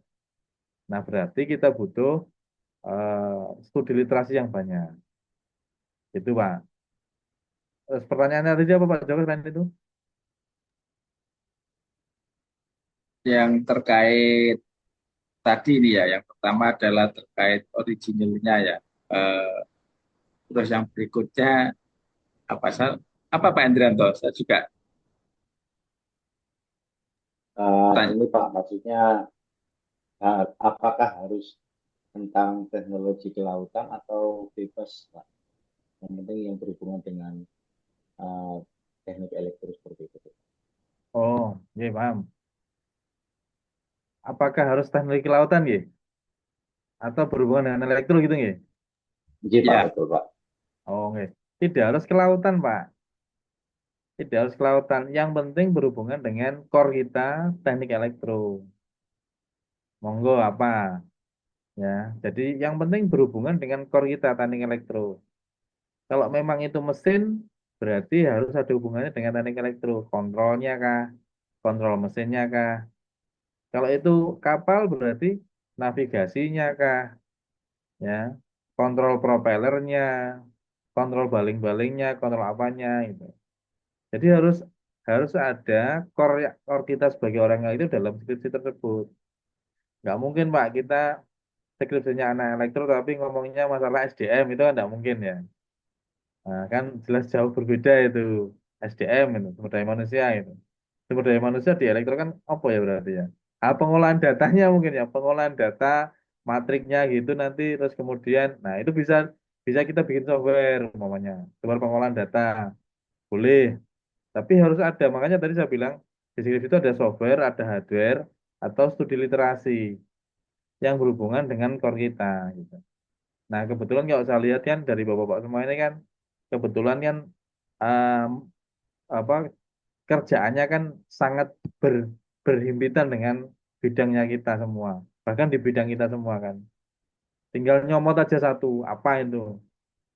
Nah, berarti kita butuh studi literasi yang banyak. Itu, Pak. Pertanyaannya tadi apa, Pak Joko, selain itu? Yang terkait tadi ini ya, yang pertama adalah terkait originalnya ya. Eh, Terus yang berikutnya apa apa Pak Endrianto? Saya juga tanya. Ini Pak, maksudnya apakah harus tentang teknologi kelautan atau bebas, Pak? Yang penting yang berhubungan dengan uh, teknik elektro seperti itu. Oh, iya, paham. apakah harus teknik kelautan ya? Atau berhubungan dengan elektro gitu ya? Nggih, Pak, Ya, betul, Pak. Oh, nggih. Tidak harus kelautan, Pak. Tidak harus kelautan. Yang penting berhubungan dengan core kita, teknik elektro. Monggo apa? Ya. Jadi yang penting berhubungan dengan core kita, teknik elektro. Kalau memang itu mesin, berarti harus ada hubungannya dengan teknik elektro. Kontrolnya kah? Kontrol mesinnya kah? Kalau itu kapal berarti navigasinya kah? Ya. Kontrol propellernya, kontrol baling-balingnya, kontrol apanya itu. Jadi harus harus ada core kita sebagai orang yang itu dalam skripsi tersebut. Nggak mungkin Pak kita skripsinya anak elektro tapi ngomongnya masalah SDM itu kan nggak mungkin ya. Nah, kan jelas jauh berbeda itu SDM itu sumber daya manusia itu. Sumber daya manusia di elektro kan apa ya berarti ya? Ah, pengolahan datanya mungkin ya, pengolahan data matriknya gitu nanti terus kemudian, nah itu bisa bisa kita bikin software umpamanya, software pengolahan data boleh. Tapi harus ada, makanya tadi saya bilang di skripsi itu ada software, ada hardware, atau studi literasi yang berhubungan dengan core kita. Gitu. Nah kebetulan kalau saya lihat kan dari bapak-bapak semua ini kan kebetulan kan em, apa kerjaannya kan sangat berhimpitan dengan bidangnya kita semua, bahkan di bidang kita semua kan. Tinggal nyomot aja satu, apa itu?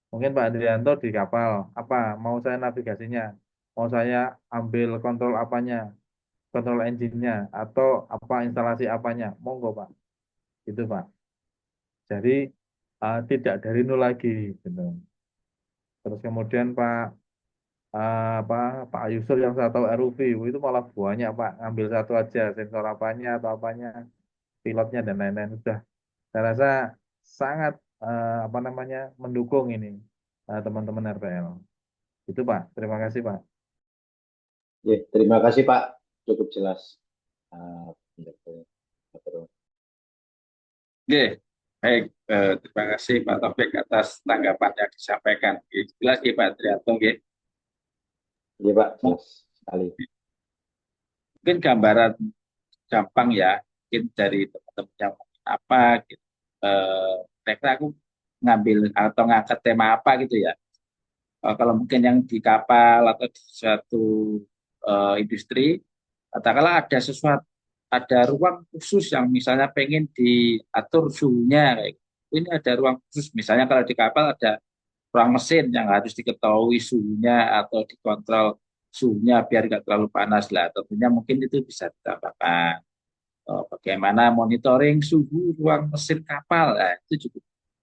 Mungkin Pak Adrianto di kapal, apa? Mau saya navigasinya, mau saya ambil kontrol apanya, kontrol engine-nya atau apa instalasi apanya, monggo Pak. Itu Pak. Jadi tidak dari nol lagi gitu. Terus kemudian apa Pak Yusuf yang saya tahu RUV itu malah banyak Pak, ngambil satu aja sensor apanya atau apanya, pilotnya dan lain-lain sudah. Saya rasa sangat apa namanya mendukung ini teman-teman RPL. Itu Pak. Terima kasih Pak. Nggih, terima kasih, Pak. Cukup jelas. Ah, betul. oke. Baik, terima kasih Pak Taufik atas tanggapan yang disampaikan. Jelas ya Pak Trianto. Iya, Pak, jelas sekali. Mungkin gambaran gampang ya, mungkin dari teman-teman yang apa gitu. Kira-kira aku ngambil atau ngangkat tema apa gitu ya. Kalau mungkin yang di kapal atau di suatu industri, katakanlah ada sesuatu, ada ruang khusus yang misalnya pengen diatur suhunya kayak gitu. Ini ada ruang khusus, misalnya kalau di kapal ada ruang mesin yang harus diketahui suhunya atau dikontrol suhunya biar nggak terlalu panas lah. Tentunya mungkin itu bisa ditambahkan. Bagaimana monitoring suhu ruang mesin kapal, nah, itu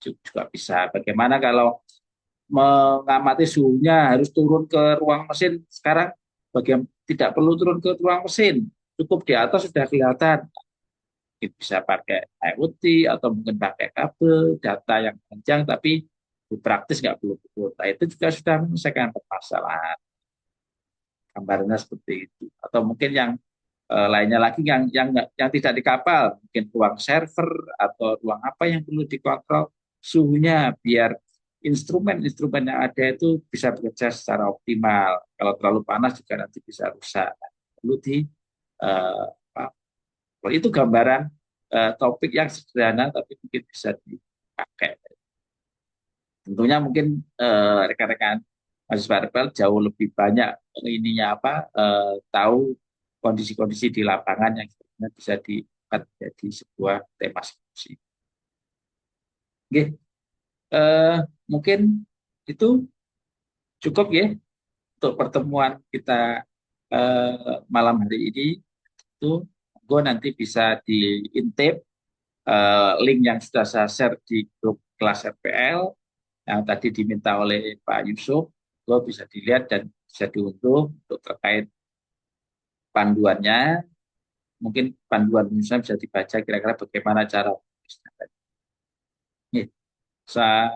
juga bisa. Bagaimana kalau mengamati suhunya harus turun ke ruang mesin sekarang, bagaimana tidak perlu turun ke ruang mesin, cukup di atas sudah kelihatan. Bisa pakai IoT atau mungkin pakai kabel data yang panjang tapi di praktis nggak perlu kuota. Itu juga sudah menyelesaikan permasalahan. Gambarnya seperti itu. Atau mungkin yang lainnya lagi yang tidak di kapal, mungkin ruang server atau ruang apa yang perlu dikontrol suhunya biar instrumen-instrumen yang ada itu bisa bekerja secara optimal. Kalau terlalu panas juga nanti bisa rusak. Perlu di uh, itu gambaran topik yang sederhana tapi mungkin bisa dipakai. Tentunya mungkin rekan-rekan mahasiswa RPL jauh lebih banyak ininya apa tahu kondisi-kondisi di lapangan yang bisa diangkat jadi sebuah tema diskusi. Oke, mungkin itu cukup ya untuk pertemuan kita malam hari ini. Itu gue nanti bisa diintip link yang sudah saya share di grup kelas RPL yang tadi diminta oleh Pak Yusuf, gue bisa dilihat dan bisa diunduh untuk terkait panduannya. Mungkin panduan misalnya bisa dibaca kira-kira bagaimana cara menulisnya. Nih, saya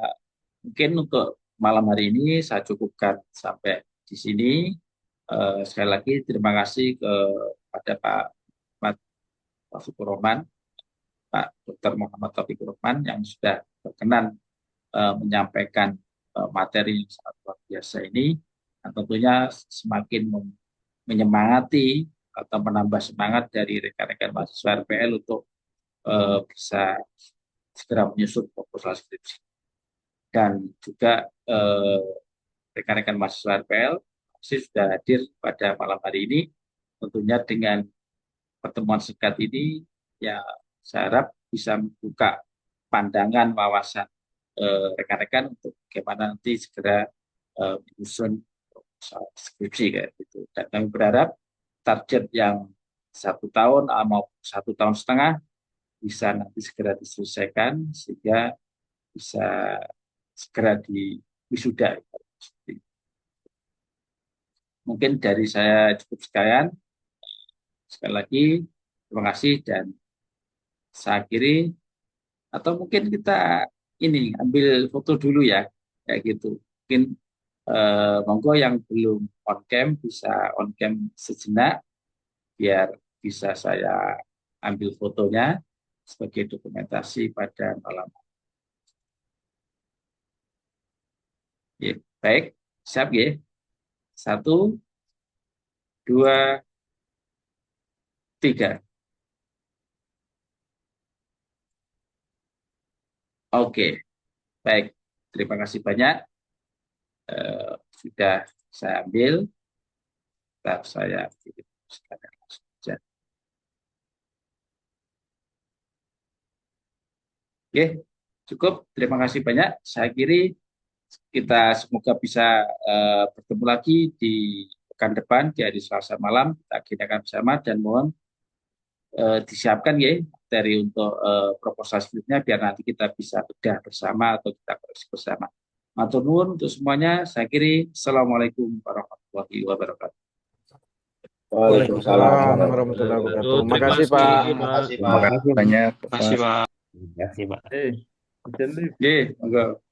mungkin untuk malam hari ini saya cukupkan sampai di sini. Sekali lagi terima kasih kepada Pak Muhammad Taufikur Rahman, Pak Dr. Muhammad Taufikur Rahman yang sudah berkenan menyampaikan materi yang sangat luar biasa ini, dan tentunya semakin menyemangati atau menambah semangat dari rekan-rekan mahasiswa RPL untuk bisa segera menyusun proposal skripsi. Dan juga rekan-rekan mahasiswa RPL masih sudah hadir pada malam hari ini. Tentunya dengan pertemuan singkat ini, ya saya harap bisa membuka pandangan, wawasan rekan-rekan untuk bagaimana nanti segera menyusun proposal skripsi kayak gitu. Dan kami berharap target yang 1 tahun maupun 1,5 tahun bisa nanti segera diselesaikan sehingga bisa segera diwisuda. Mungkin dari saya cukup sekian. Sekali lagi terima kasih dan saya akhiri, atau mungkin kita ini ambil foto dulu ya kayak gitu. Mungkin monggo yang belum on cam bisa on cam sejenak biar bisa saya ambil fotonya sebagai dokumentasi pada malam. Ya, baik, siap ya. 1, 2, 3. Oke, baik. Terima kasih banyak. Sudah saya ambil. Bentar, saya kirim sekalian langsung saja. Oke, cukup. Terima kasih banyak. Saya kiri kita semoga bisa bertemu lagi di pekan depan di hari Selasa malam. Kita agendakan bersama dan mohon disiapkan ya dari untuk proposal selanjutnya biar nanti kita bisa bedah bersama atau kita koreksi bersama. Matur nuwun untuk semuanya. Saya kiri. Assalamualaikum warahmatullahi wabarakatuh. Waalaikumsalam warahmatullahi wabarakatuh. Terima Makasih kasih, Pak. Terima kasih, Terima Pak. kasih banyak. Terima kasih, Pak. Terima kasih, Pak. Izin lift. Oke, monggo.